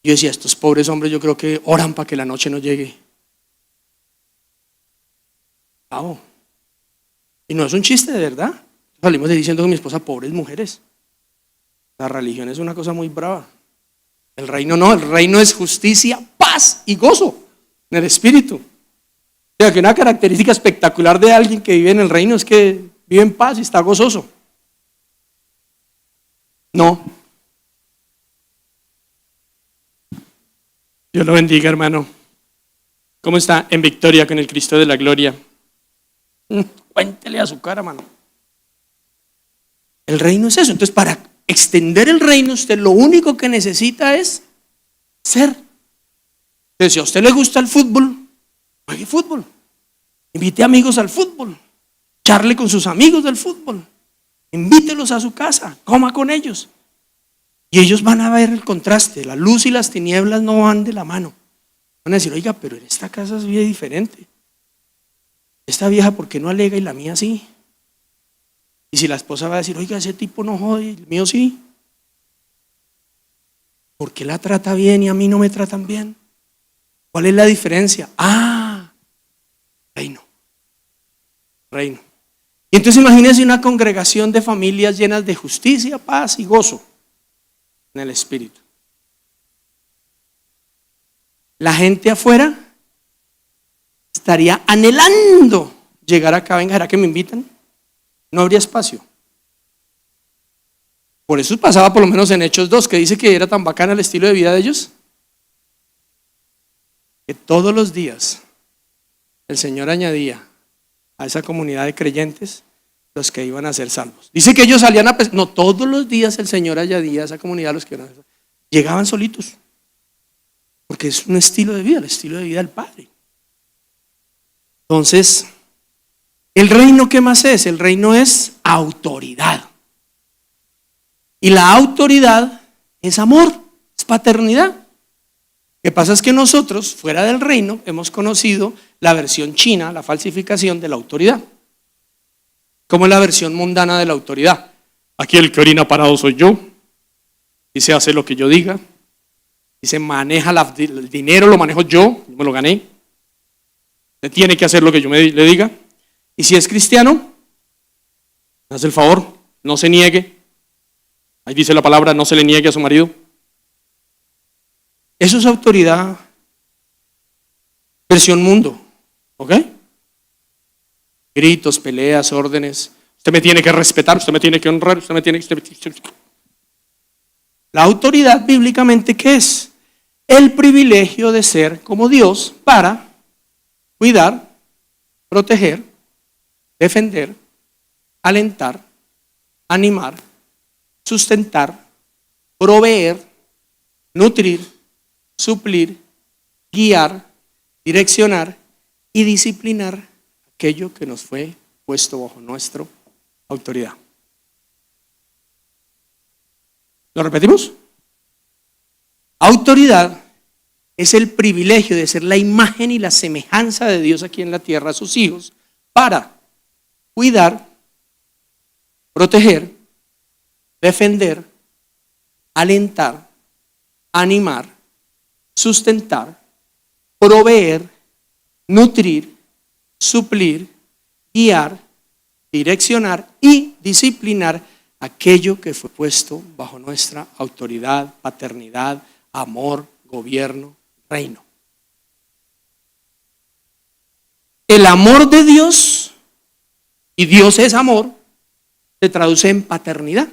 Yo decía, estos pobres hombres yo creo que oran para que la noche no llegue. Wow. Y no es un chiste, de verdad. Salimos diciendo que mi esposa, pobres mujeres. La religión es una cosa muy brava. El reino no, el reino es justicia, paz y gozo en el espíritu. O sea, que una característica espectacular de alguien que vive en el reino es que vive en paz y está gozoso. No. Dios lo bendiga, hermano. ¿Cómo está? En victoria con el Cristo de la gloria. Cuéntele a su cara, hermano. El reino es eso. Entonces, para extender el reino, usted lo único que necesita es ser. Entonces, si a usted le gusta el fútbol, juegue fútbol. Invite amigos al fútbol. Charle con sus amigos del fútbol. Invítelos a su casa. Coma con ellos. Y ellos van a ver el contraste. La luz y las tinieblas no van de la mano. Van a decir, oiga, pero en esta casa es bien diferente. Esta vieja, ¿por qué no alega y la mía sí? Y si la esposa va a decir, oiga, ese tipo no jode, el mío sí. ¿Por qué la trata bien y a mí no me tratan bien? ¿Cuál es la diferencia? Reino. Reino. Y entonces imagínense una congregación de familias llenas de justicia, paz y gozo en el espíritu. La gente afuera estaría anhelando llegar acá. Venga, ¿será que me invitan? no habría espacio. Por eso pasaba por lo menos en Hechos 2, que dice que era tan bacana el estilo de vida de ellos, que todos los días el Señor añadía a esa comunidad de creyentes los que iban a ser salvos. Dice que ellos salían no, todos los días el Señor añadía a esa comunidad los que iban a ser salvos. Llegaban solitos, porque es un estilo de vida, el estilo de vida del Padre. Entonces, ¿el reino qué más es? El reino es autoridad. Y la autoridad es amor, es paternidad. Lo que pasa es que nosotros, fuera del reino, hemos conocido la versión china, la falsificación de la autoridad. Como es la versión mundana de la autoridad. Aquí el que orina parado soy yo, y se hace lo que yo diga, y se maneja el dinero, lo manejo yo me lo gané. Se tiene que hacer lo que yo le diga. Y si es cristiano, haz el favor, no se niegue. Ahí dice la palabra, no se le niegue a su marido. Eso es autoridad versión mundo, ¿ok? Gritos, peleas, órdenes. Usted me tiene que respetar, usted me tiene que honrar, usted me tiene que... La autoridad bíblicamente, ¿qué es? El privilegio de ser como Dios para cuidar, proteger, defender, alentar, animar, sustentar, proveer, nutrir, suplir, guiar, direccionar y disciplinar aquello que nos fue puesto bajo nuestra autoridad. ¿Lo repetimos? Autoridad es el privilegio de ser la imagen y la semejanza de Dios aquí en la tierra a sus hijos para cuidar, proteger, defender, alentar, animar, sustentar, proveer, nutrir, suplir, guiar, direccionar y disciplinar aquello que fue puesto bajo nuestra autoridad, paternidad, amor, gobierno, reino. El amor de Dios, y Dios es amor, se traduce en paternidad.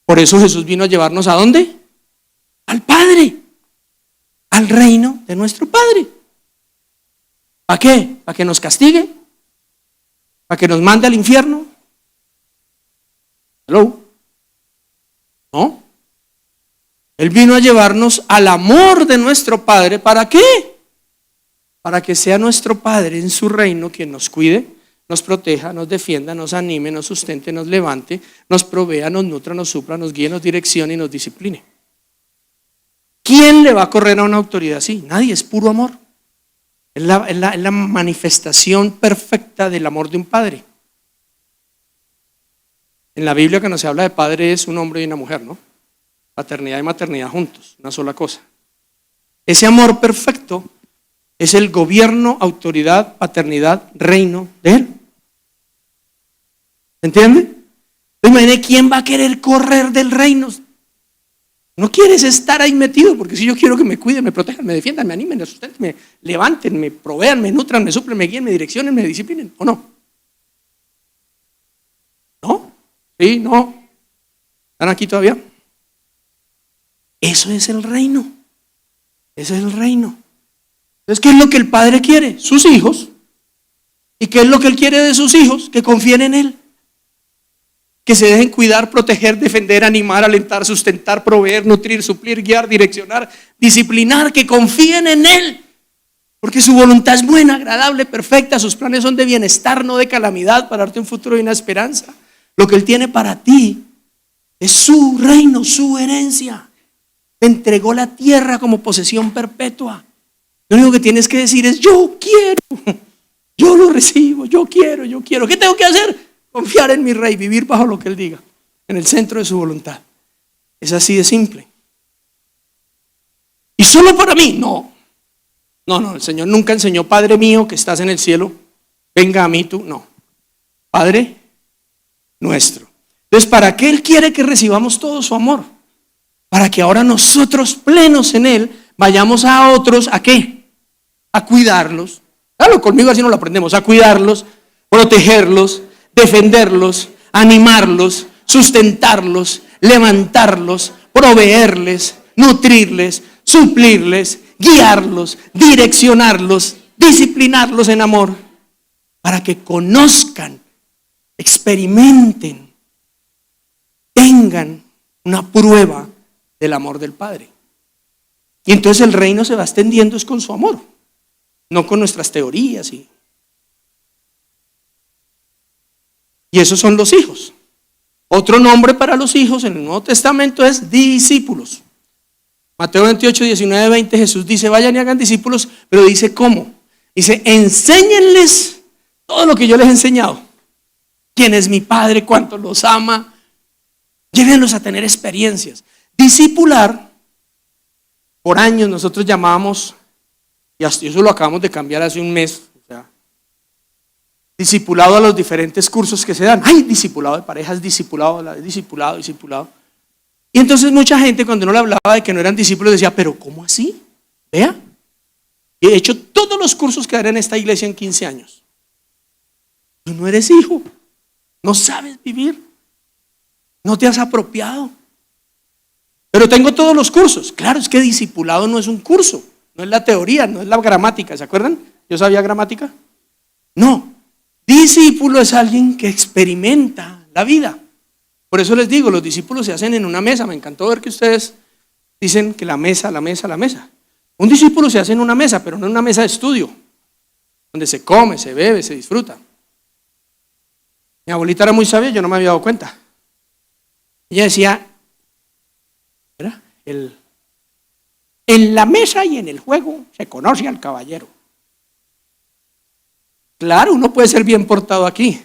Por eso Jesús vino a llevarnos ¿a dónde? Al Padre, al reino de nuestro Padre. ¿Para qué? ¿Para que nos castigue? ¿Para que nos mande al infierno? ¿Hello? ¿No? Él vino a llevarnos al amor de nuestro Padre. ¿Para qué? Para que sea nuestro Padre en su reino quien nos cuide, nos proteja, nos defienda, nos anime, nos sustente, nos levante, nos provea, nos nutra, nos supla, nos guíe, nos direccione y nos discipline. ¿Quién le va a correr a una autoridad así? Nadie, es puro amor. Es la manifestación perfecta del amor de un padre. En la Biblia cuando se habla de padre es un hombre y una mujer, ¿no? Paternidad y maternidad juntos, una sola cosa. Ese amor perfecto es el gobierno, autoridad, paternidad, reino de Él. ¿Entiende? Imagínate quién va a querer correr del reino. No quieres estar ahí metido, porque si yo quiero que me cuiden, me protejan, me defiendan, me animen, me sustenten, me levanten, me provean, me nutran, me suplen, me guíen, me direccionen, me disciplinen, ¿o no? ¿No? ¿Sí? ¿No? ¿Están aquí todavía? Eso es el reino. Ese es el reino. Entonces, ¿qué es lo que el Padre quiere? Sus hijos. ¿Y qué es lo que Él quiere de sus hijos? Que confíen en Él. Que se dejen cuidar, proteger, defender, animar, alentar, sustentar, proveer, nutrir, suplir, guiar, direccionar, disciplinar, que confíen en Él. Porque su voluntad es buena, agradable, perfecta. Sus planes son de bienestar, no de calamidad, para darte un futuro y una esperanza. Lo que Él tiene para ti es su reino, su herencia. Te entregó la tierra como posesión perpetua. Lo único que tienes que decir es: yo quiero, yo lo recibo, yo quiero. ¿Qué tengo que hacer? Confiar en mi Rey, vivir bajo lo que Él diga, en el centro de su voluntad. Es así de simple. ¿Y solo para mí? No, el Señor nunca enseñó: Padre mío que estás en el cielo, venga a mí tú. No, Padre nuestro. Entonces, ¿para qué Él quiere que recibamos todo su amor? Para que ahora nosotros, plenos en Él, vayamos a otros, ¿a qué? A cuidarlos. Claro, conmigo así no lo aprendemos. A cuidarlos, protegerlos, defenderlos, animarlos, sustentarlos, levantarlos, proveerles, nutrirles, suplirles, guiarlos, direccionarlos, disciplinarlos en amor, para que conozcan, experimenten, tengan una prueba del amor del Padre. Y entonces el reino se va extendiendo es con su amor, no con nuestras teorías. Y esos son los hijos. Otro nombre para los hijos en el Nuevo Testamento es discípulos. Mateo 28, 19, 20, Jesús dice, vayan y hagan discípulos, pero dice ¿cómo? Dice, enséñenles todo lo que yo les he enseñado. ¿Quién es mi Padre? ¿Cuánto los ama? Llévenlos a tener experiencias. Discipular, por años nosotros llamábamos, y eso lo acabamos de cambiar hace un mes, discipulado a los diferentes cursos que se dan. Ay, discipulado de parejas, discipulado. Y entonces mucha gente cuando uno le hablaba de que no eran discípulos decía, pero ¿cómo así? Vea, he hecho todos los cursos que haré en esta iglesia en 15 años. Tú no eres hijo, no sabes vivir, no te has apropiado. Pero tengo todos los cursos. Claro, es que discipulado no es un curso, no es la teoría, no es la gramática. ¿Se acuerdan? ¿Yo sabía gramática? No. Discípulo es alguien que experimenta la vida. Por eso les digo, los discípulos se hacen en una mesa. Me encantó ver que ustedes dicen que la mesa. Un discípulo se hace en una mesa, pero no en una mesa de estudio, donde se come, se bebe, se disfruta. Mi abuelita era muy sabia, yo no me había dado cuenta. Ella decía, en la mesa y en el juego se conoce al caballero. Claro, uno puede ser bien portado aquí.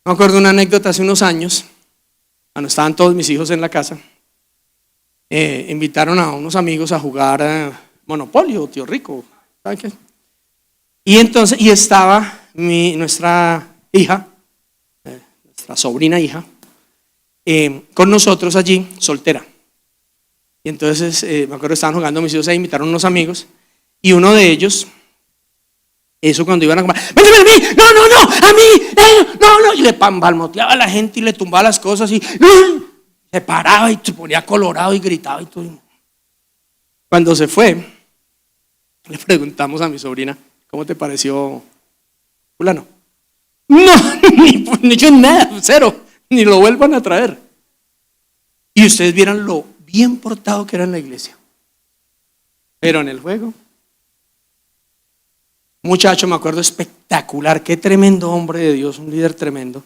Me acuerdo una anécdota hace unos años, cuando estaban todos mis hijos en la casa, invitaron a unos amigos a jugar Monopolio, Tío Rico, ¿saben qué? Y entonces, estaba nuestra hija, nuestra sobrina hija, con nosotros allí, soltera. Y entonces, me acuerdo, estaban jugando mis hijos ahí, invitaron unos amigos, y uno de ellos, eso cuando iban a comer, ven a mí, no, a mí, no, y le palmoteaba a la gente y le tumbaba las cosas y se paraba y se ponía colorado y gritaba y todo. Cuando se fue, le preguntamos a mi sobrina, ¿cómo te pareció fulano? No, ni yo nada, cero, ni lo vuelvan a traer. Y ustedes vieran lo bien portado que era en la iglesia, pero en el juego, muchacho, me acuerdo, espectacular, qué tremendo hombre de Dios, un líder tremendo.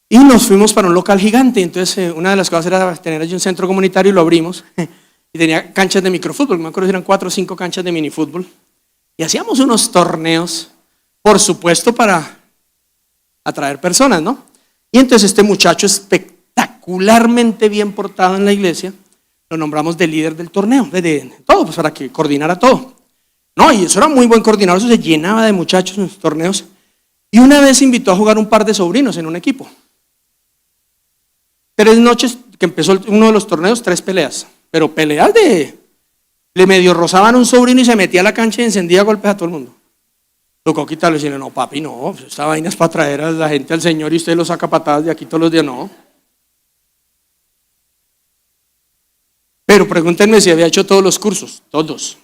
Y nos fuimos para un local gigante. Entonces una de las cosas era tener allí un centro comunitario y lo abrimos. Y tenía canchas de microfútbol, me acuerdo que eran 4 o 5 canchas de minifútbol. Y hacíamos unos torneos, por supuesto, para atraer personas, ¿no? Y entonces este muchacho espectacularmente bien portado en la iglesia, lo nombramos de líder del torneo, de todo, pues para que coordinara todo. No, y eso era muy buen coordinador, eso se llenaba de muchachos en los torneos. Y una vez invitó a jugar un par de sobrinos en un equipo. 3 noches que empezó uno de los torneos, 3 peleas. Pero peleas le medio rozaban un sobrino y se metía a la cancha y encendía golpes a todo el mundo. Tocó quitarle y decirle, no papi, no, esta vaina es para traer a la gente al Señor y usted lo saca patadas de aquí todos los días, no. Pero pregúntenme si había hecho todos los cursos, todos.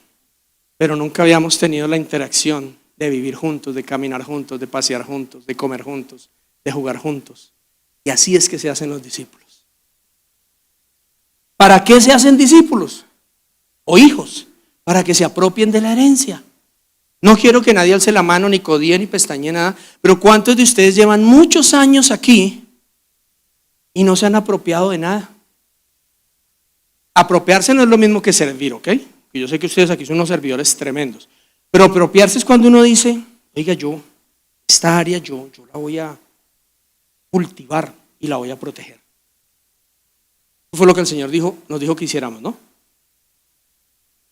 Pero nunca habíamos tenido la interacción de vivir juntos, de caminar juntos, de pasear juntos, de comer juntos, de jugar juntos. Y así es que se hacen los discípulos. ¿Para qué se hacen discípulos? O hijos, para que se apropien de la herencia. No quiero que nadie alce la mano, ni codie, ni pestañe nada, pero ¿cuántos de ustedes llevan muchos años aquí y no se han apropiado de nada? Apropiarse no es lo mismo que servir, ¿ok? Yo sé que ustedes aquí son unos servidores tremendos, pero apropiarse es cuando uno dice, oiga, esta área yo la voy a cultivar y la voy a proteger. Eso fue lo que el Señor nos dijo que hiciéramos, ¿no?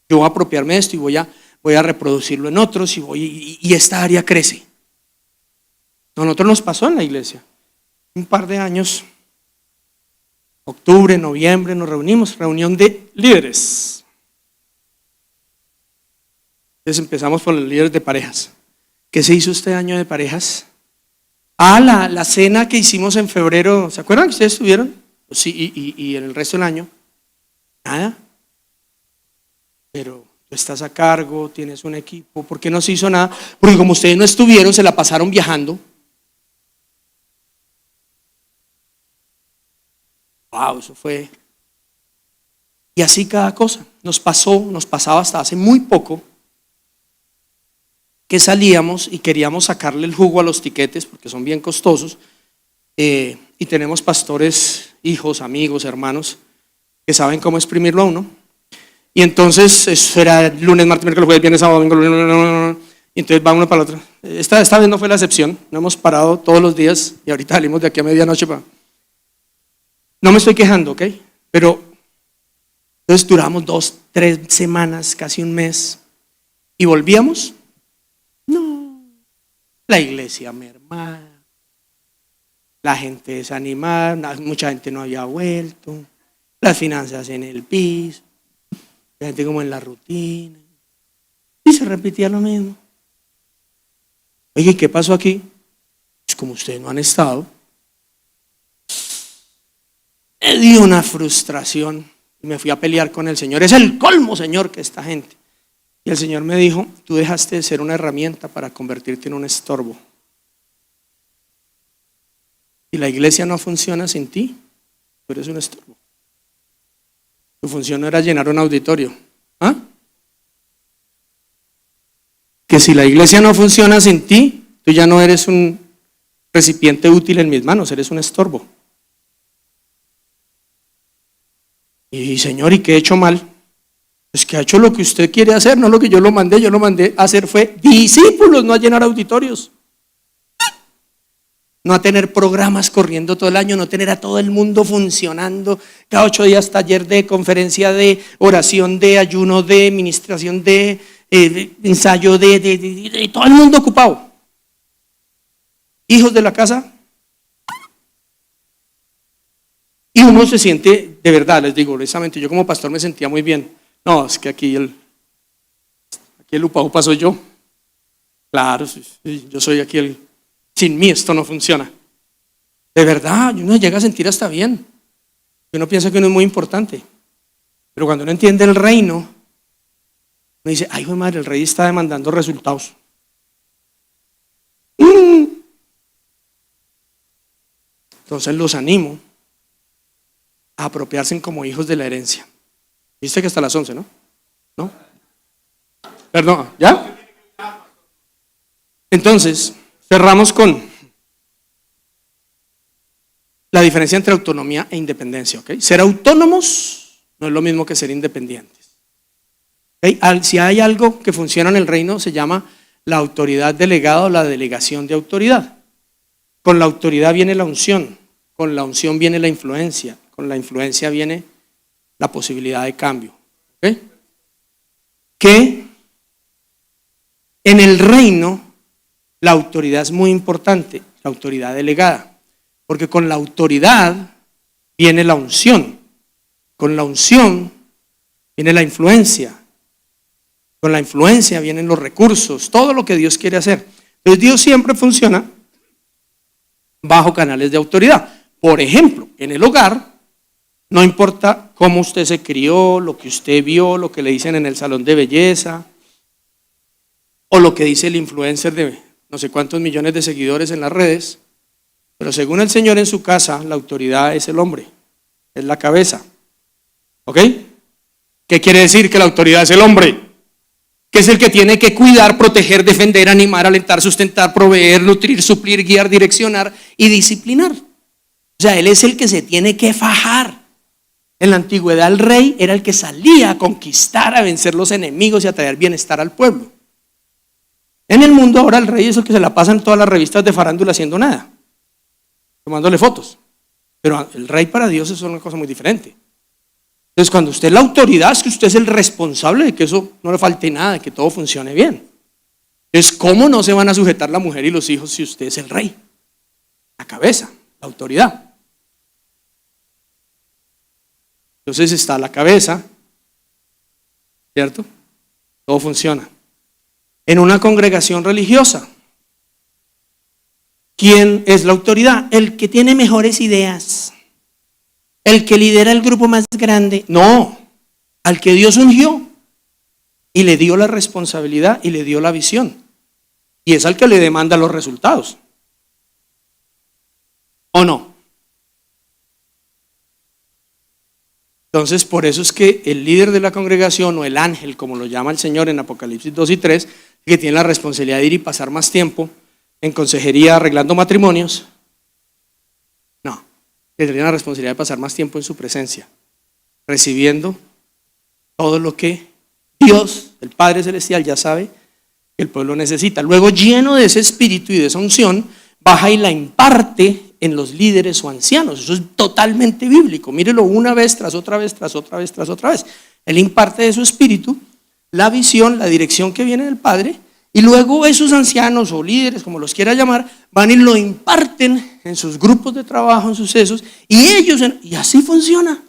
Yo voy a apropiarme de esto y voy a reproducirlo en otros y esta área crece. A nosotros nos pasó en la iglesia. Un par de años, octubre, noviembre, nos reunimos, reunión de líderes. Entonces empezamos por los líderes de parejas. ¿Qué se hizo este año de parejas? La cena que hicimos en febrero, ¿se acuerdan que ustedes estuvieron? Sí, y en el resto del año, nada. Pero tú estás a cargo, tienes un equipo, ¿por qué no se hizo nada? Porque como ustedes no estuvieron, se la pasaron viajando. Wow, eso fue. Y así cada cosa. Nos pasaba hasta hace muy poco que salíamos y queríamos sacarle el jugo a los tiquetes porque son bien costosos, y tenemos pastores, hijos, amigos, hermanos que saben cómo exprimirlo a uno. Y entonces eso era lunes, martes, miércoles, jueves, viernes, sábado, domingo, y entonces va uno para el otro. Esta vez no fue la excepción, no hemos parado todos los días y ahorita salimos de aquí a medianoche para. No me estoy quejando, ¿ok? Pero entonces duramos 2, 3 semanas, casi un mes, y volvíamos. No, la iglesia mermada, la gente desanimada, mucha gente no había vuelto, las finanzas en el piso, la gente como en la rutina, y se repetía lo mismo. Oye, ¿y qué pasó aquí? Pues como ustedes no han estado, me dio una frustración y me fui a pelear con el Señor. Es el colmo, Señor, que esta gente. Y el Señor me dijo, tú dejaste de ser una herramienta para convertirte en un estorbo. Y la iglesia no funciona sin ti, tú eres un estorbo. Tu función no era llenar un auditorio. ¿Ah? Que si la iglesia no funciona sin ti, tú ya no eres un recipiente útil en mis manos, eres un estorbo. Y Señor, ¿y qué he hecho mal? Pues que ha hecho lo que usted quiere hacer, no lo que yo lo mandé a hacer fue discípulos, no a llenar auditorios. No a tener programas corriendo todo el año, no tener a todo el mundo funcionando, cada 8 días taller de, conferencia de, oración de, ayuno de, ministración de, ensayo de todo el mundo ocupado. Hijos de la casa. Y uno se siente, de verdad, les digo, honestamente, yo como pastor me sentía muy bien. No, es que aquí el upa upa soy yo. Claro, sí, yo soy aquí el. Sin mí esto no funciona. De verdad, uno llega a sentir hasta bien. Uno piensa que uno es muy importante. Pero cuando uno entiende el reino, uno dice, ay, güey, madre, el rey está demandando resultados. Entonces los animo a apropiarse como hijos de la herencia. Viste que hasta las 11, ¿no? ¿No? Perdón, ¿ya? Entonces, cerramos con la diferencia entre autonomía e independencia, ¿ok? Ser autónomos no es lo mismo que ser independientes. ¿Okay? Si hay algo que funciona en el reino, se llama la autoridad delegada o la delegación de autoridad. Con la autoridad viene la unción, con la unción viene la influencia, con la influencia viene la posibilidad de cambio. ¿Okay? Que en el reino la autoridad es muy importante, la autoridad delegada, porque con la autoridad viene la unción, con la unción viene la influencia, con la influencia vienen los recursos, todo lo que Dios quiere hacer. Entonces Dios siempre funciona bajo canales de autoridad. Por ejemplo, en el hogar, no importa cómo usted se crió, lo que usted vio, lo que le dicen en el salón de belleza, o lo que dice el influencer de no sé cuántos millones de seguidores en las redes, pero según el Señor en su casa, la autoridad es el hombre, es la cabeza. ¿Ok? ¿Qué quiere decir que la autoridad es el hombre? Que es el que tiene que cuidar, proteger, defender, animar, alentar, sustentar, proveer, nutrir, suplir, guiar, direccionar y disciplinar. O sea, él es el que se tiene que fajar. En la antigüedad el rey era el que salía a conquistar, a vencer los enemigos y a traer bienestar al pueblo. En el mundo ahora el rey es el que se la pasa en todas las revistas de farándula haciendo nada, tomándole fotos. Pero el rey para Dios es una cosa muy diferente. Entonces cuando usted es la autoridad, es que usted es el responsable de que eso no le falte nada, de que todo funcione bien. Entonces, ¿cómo no se van a sujetar la mujer y los hijos si usted es el rey? La cabeza, la autoridad. Entonces está la cabeza, ¿cierto? Todo funciona. En una congregación religiosa, ¿quién es la autoridad? El que tiene mejores ideas, el que lidera el grupo más grande. No, al que Dios ungió y le dio la responsabilidad y le dio la visión. Y es al que le demanda los resultados. ¿O no? Entonces, por eso es que el líder de la congregación o el ángel, como lo llama el Señor en Apocalipsis 2 y 3, que tiene la responsabilidad de ir y pasar más tiempo en consejería arreglando matrimonios, no, que tiene la responsabilidad de pasar más tiempo en su presencia, recibiendo todo lo que Dios, el Padre Celestial, ya sabe que el pueblo necesita. Luego, lleno de ese espíritu y de esa unción, baja y la imparte en los líderes o ancianos. Eso es totalmente bíblico. Mírelo una vez, tras otra vez, tras otra vez, tras otra vez. Él imparte de su espíritu la visión, la dirección que viene del Padre, y luego esos ancianos o líderes, como los quiera llamar, van y lo imparten en sus grupos de trabajo, en sus esos, y ellos, y así funciona.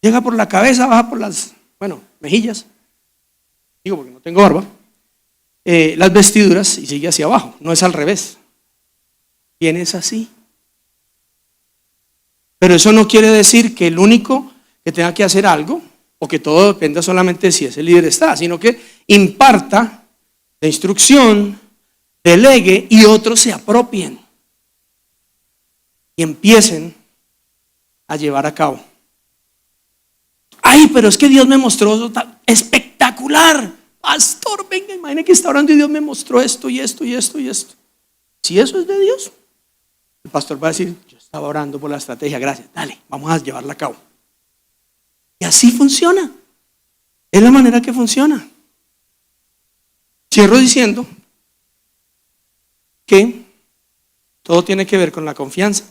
Llega por la cabeza, baja por las, mejillas, digo porque no tengo barba, las vestiduras y sigue hacia abajo, no es al revés. Bien, es así. Pero eso no quiere decir que el único que tenga que hacer algo o que todo dependa solamente de si ese líder está, sino que imparta la instrucción, delegue y otros se apropien y empiecen a llevar a cabo. Ay, pero es que Dios me mostró eso espectacular. Pastor, venga, imagine que está orando y Dios me mostró esto y esto y esto y esto. Si eso es de Dios, el pastor va a decir, yo estaba orando por la estrategia, gracias, dale, vamos a llevarla a cabo. Y así funciona. Es la manera que funciona. Cierro diciendo que todo tiene que ver con la confianza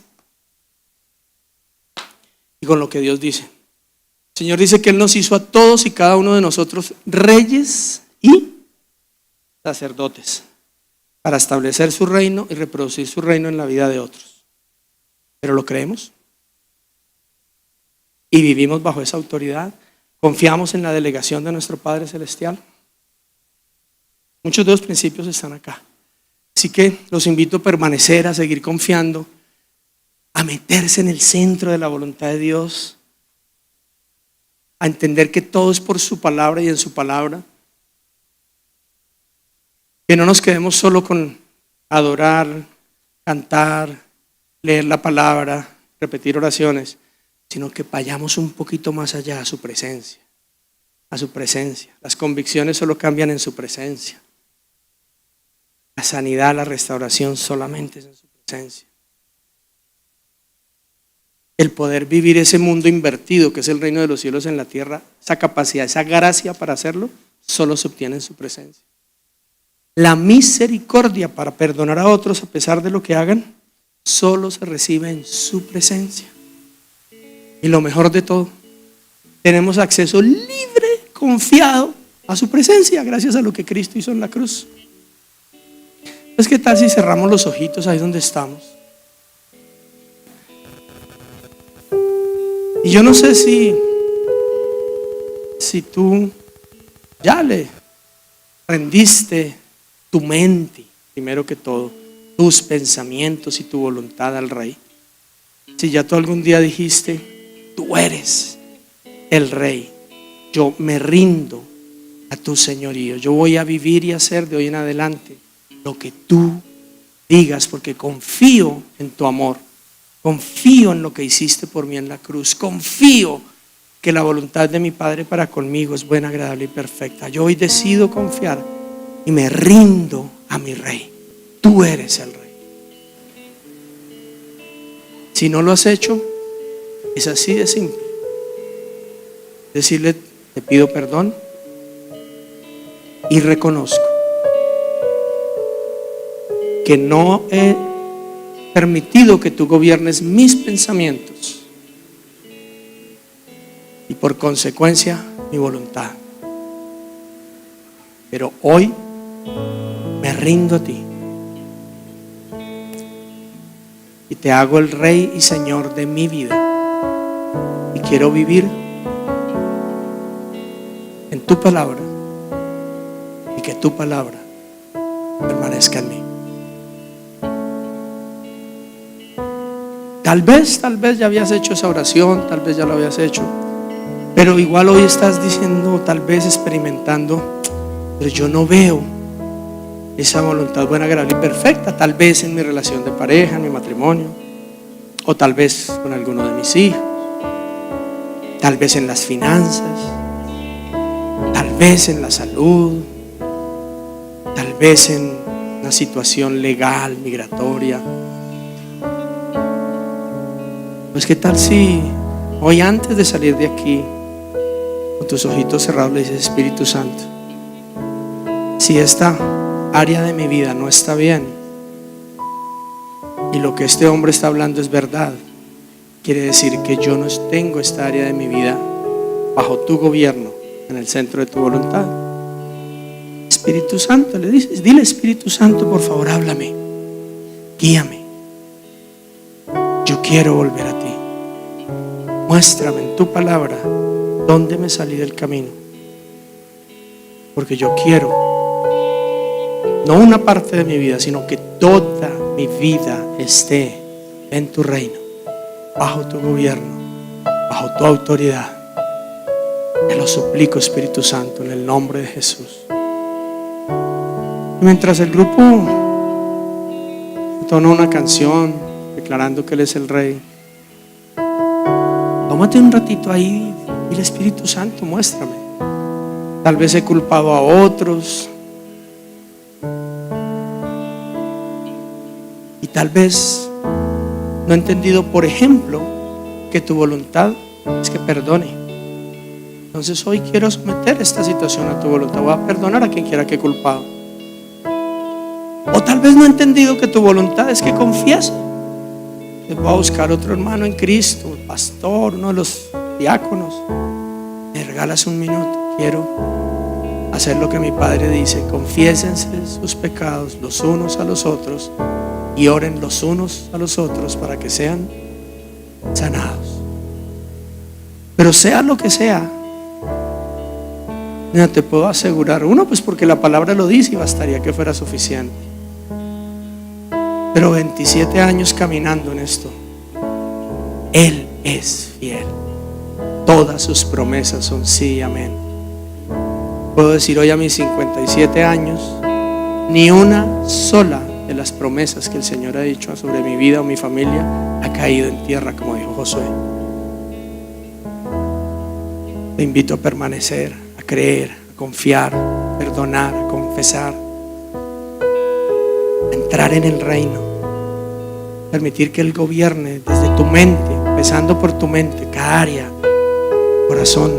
y con lo que Dios dice. El Señor dice que Él nos hizo a todos y cada uno de nosotros reyes y sacerdotes para establecer su reino y reproducir su reino en la vida de otros. ¿Pero lo creemos? ¿Y vivimos bajo esa autoridad? ¿Confiamos en la delegación de nuestro Padre Celestial? Muchos de los principios están acá. Así que los invito a permanecer, a seguir confiando, a meterse en el centro de la voluntad de Dios, a entender que todo es por su palabra y en su palabra. Que no nos quedemos solo con adorar, cantar, leer la palabra, repetir oraciones, sino que vayamos un poquito más allá a su presencia, a su presencia. Las convicciones solo cambian en su presencia. La sanidad, la restauración solamente es en su presencia. El poder vivir ese mundo invertido que es el reino de los cielos en la tierra, esa capacidad, esa gracia para hacerlo, solo se obtiene en su presencia. La misericordia para perdonar a otros a pesar de lo que hagan, solo se recibe en su presencia. Y lo mejor de todo, tenemos acceso libre, confiado a su presencia, gracias a lo que Cristo hizo en la cruz. Pues, ¿qué tal si cerramos los ojitos ahí donde estamos? Y yo no sé si tú ya le rendiste tu mente, primero que todo, tus pensamientos y tu voluntad al Rey. Si ya tú algún día dijiste, tú eres el Rey, yo me rindo a tu señorío, yo voy a vivir y hacer de hoy en adelante lo que tú digas, porque confío en tu amor, confío en lo que hiciste por mí en la cruz, confío que la voluntad de mi Padre para conmigo es buena, agradable y perfecta. Yo hoy decido confiar y me rindo a mi Rey. Tú eres el Rey. Si no lo has hecho, es así de simple. Decirle, te pido perdón y reconozco que no he permitido que tú gobiernes mis pensamientos y por consecuencia mi voluntad. Pero hoy me rindo a ti y te hago el Rey y Señor de mi vida y quiero vivir en tu palabra y que tu palabra permanezca en mí. Tal vez ya habías hecho esa oración, tal vez ya lo habías hecho, pero igual hoy estás diciendo, tal vez experimentando, pero yo no veo esa voluntad buena, agradable y perfecta, tal vez en mi relación de pareja, en mi matrimonio, o tal vez con alguno de mis hijos, tal vez en las finanzas, tal vez en la salud, tal vez en una situación legal, migratoria. Pues qué tal si hoy, antes de salir de aquí, con tus ojitos cerrados, le dices: Espíritu Santo, si esta área de mi vida no está bien y lo que este hombre está hablando es verdad, quiere decir que yo no tengo esta área de mi vida bajo tu gobierno, en el centro de tu voluntad. Espíritu Santo, le dices, dile: Espíritu Santo, por favor, háblame, guíame, yo quiero volver a ti. Muéstrame en tu palabra dónde me salí del camino, porque yo quiero no una parte de mi vida, sino que toda mi vida esté en tu reino, bajo tu gobierno, bajo tu autoridad. Te lo suplico, Espíritu Santo, en el nombre de Jesús. Y mientras el grupo entona una canción declarando que Él es el Rey, tómate un ratito ahí y el Espíritu Santo, muéstrame. Tal vez he culpado a otros, y tal vez no he entendido, por ejemplo, que tu voluntad es que perdone. Entonces hoy quiero someter esta situación a tu voluntad. Voy a perdonar a quien quiera que he culpado. O tal vez no he entendido que tu voluntad es que confiese. Voy a buscar otro hermano en Cristo, el pastor, uno de los diáconos. Me regalas un minuto. Quiero hacer lo que mi Padre dice: confiésense sus pecados los unos a los otros y oren los unos a los otros para que sean sanados. Pero sea lo que sea, mira, te puedo asegurar, uno, pues porque la palabra lo dice y bastaría que fuera suficiente. Pero 27 años caminando en esto, Él es fiel. Todas sus promesas son sí y amén. Puedo decir hoy, a mis 57 años, ni una sola de las promesas que el Señor ha dicho sobre mi vida o mi familia ha caído en tierra, como dijo Josué. Te invito a permanecer, a creer, a confiar, a perdonar, a confesar, a entrar en el reino. Permitir que Él gobierne desde tu mente, empezando por tu mente, cada área, corazón,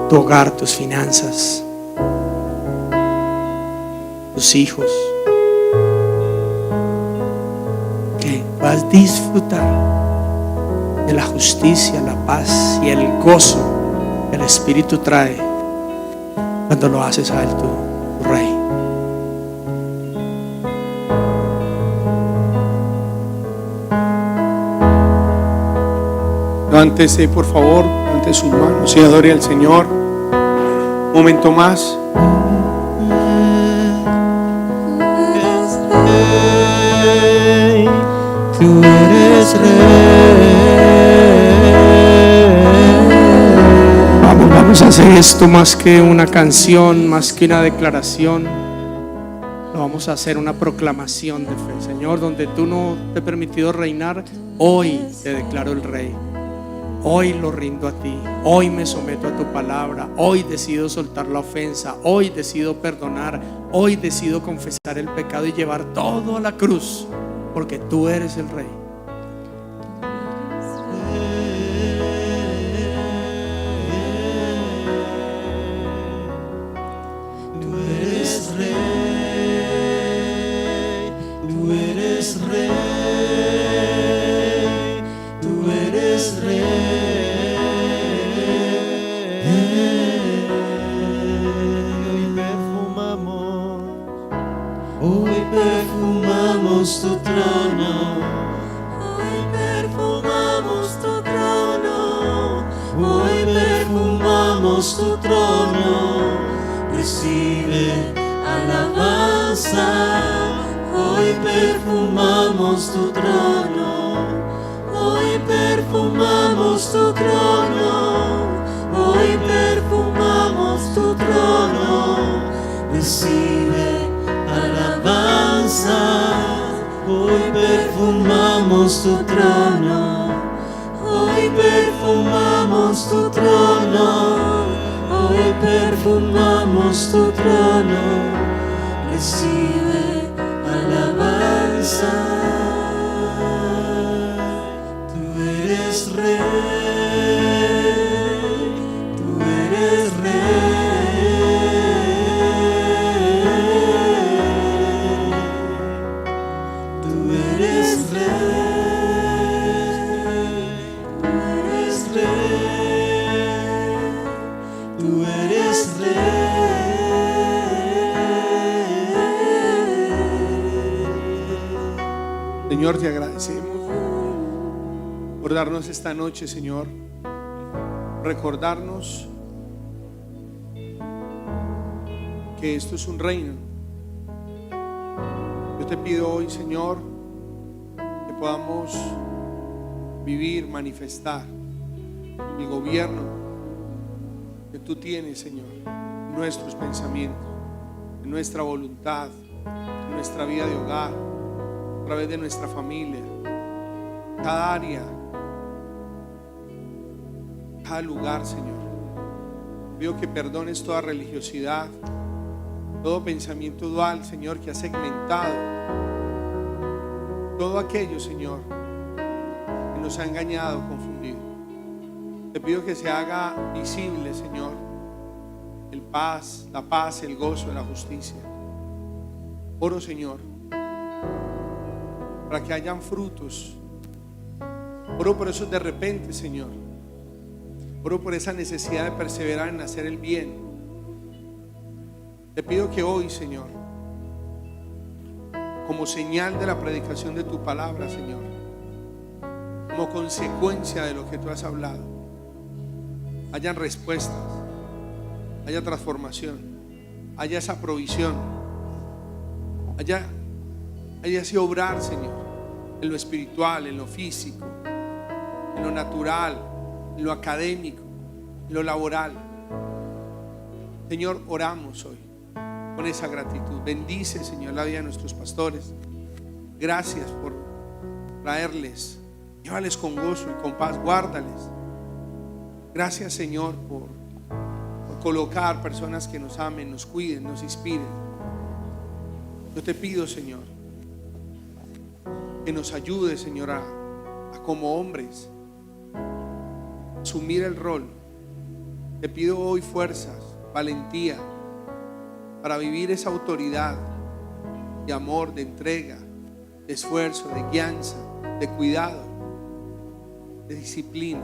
tu hogar, tus finanzas, tus hijos. Que puedas disfrutar de la justicia, la paz y el gozo que el Espíritu trae cuando lo haces a Él, tu Rey. Levántese, por favor, ante sus manos y adore al Señor. Un momento más. Tú eres Rey. Vamos a hacer esto más que una canción, más que una declaración. Lo vamos a hacer una proclamación de fe. Señor, donde tú no te has permitido reinar, hoy te declaro el Rey. Hoy lo rindo a ti, hoy me someto a tu palabra, hoy decido soltar la ofensa, hoy decido perdonar, hoy decido confesar el pecado y llevar todo a la cruz, porque tú eres el Rey. Tú eres Rey, tú eres Rey, tú eres Rey. Hoy perfumamos tu trono, hoy perfumamos tu trono, hoy perfumamos tu trono. Recibe alabanza, hoy perfumamos tu trono, hoy perfumamos tu trono, hoy perfumamos tu trono, recibe alabanza, hoy perfumamos tu trono, hoy perfumamos tu trono, hoy perfumamos tu trono, recibe alabanza. Tú eres rey, tú eres rey, tú eres rey, tú eres rey, tú eres rey. Señor, te agradecemos por darnos esta noche, Señor, recordarnos que esto es un reino. Yo te pido hoy, Señor, que podamos vivir, manifestar el gobierno que tú tienes, Señor, en nuestros pensamientos, en nuestra voluntad, en nuestra vida de hogar, a través de nuestra familia, cada área, cada lugar, Señor. Pido que perdones toda religiosidad, todo pensamiento dual, Señor, que ha segmentado todo aquello, Señor, que nos ha engañado, confundido. Te pido que se haga visible, Señor, la paz, el gozo, la justicia. Oro, Señor, para que hayan frutos. Oro por esos de repente, Señor. Oro por esa necesidad de perseverar en hacer el bien. Te pido que hoy, Señor, como señal de la predicación de tu palabra, Señor, como consecuencia de lo que tú has hablado, hayan respuestas, haya transformación, haya esa provisión, haya ese obrar, Señor, en lo espiritual, en lo físico, en lo natural, en lo académico, en lo laboral. Señor, oramos hoy con esa gratitud. Bendice, Señor, la vida de nuestros pastores. Gracias por traerles, llévales con gozo y con paz, guárdales. Gracias, Señor, por colocar personas que nos amen, nos cuiden, nos inspiren. Yo te pido, Señor, que nos ayude, Señor, a como hombres asumir el rol. Te pido hoy fuerzas, valentía para vivir esa autoridad de amor, de entrega, de esfuerzo, de guianza, de cuidado, de disciplina.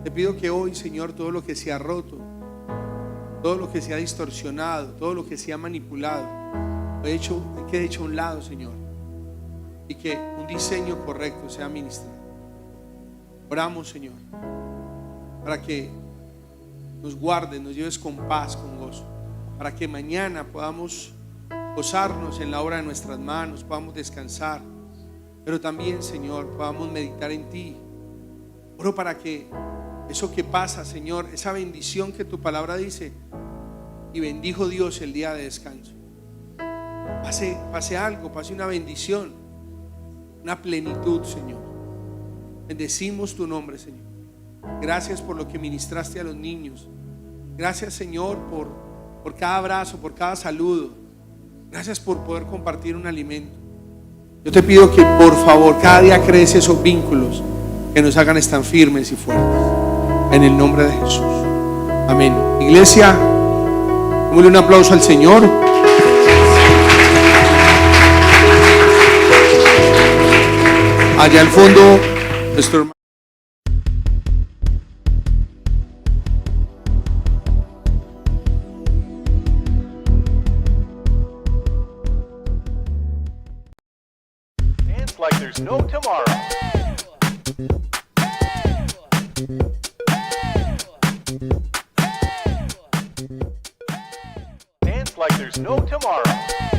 Te pido que hoy, Señor, todo lo que se ha roto, todo lo que se ha distorsionado, todo lo que se ha manipulado, quede hecho a un lado, Señor, y que un diseño correcto sea ministrado. Oramos, Señor, para que nos guardes, nos lleves con paz, con gozo, para que mañana podamos gozarnos en la obra de nuestras manos, podamos descansar, pero también, Señor, podamos meditar en ti. Oro para que eso que pasa, Señor, esa bendición que tu palabra dice, y bendijo Dios el día de descanso, pase algo, pase una bendición, una plenitud, Señor. Bendecimos tu nombre, Señor. Gracias por lo que ministraste a los niños. Gracias, Señor, por cada abrazo, por cada saludo. Gracias por poder compartir un alimento. Yo te pido que por favor cada día crece esos vínculos que nos hagan estar firmes y fuertes. En el nombre de Jesús. Amén. Iglesia, démosle un aplauso al Señor. Allá al fondo, nuestro hermano. Dance like there's no tomorrow. Dance like there's no tomorrow.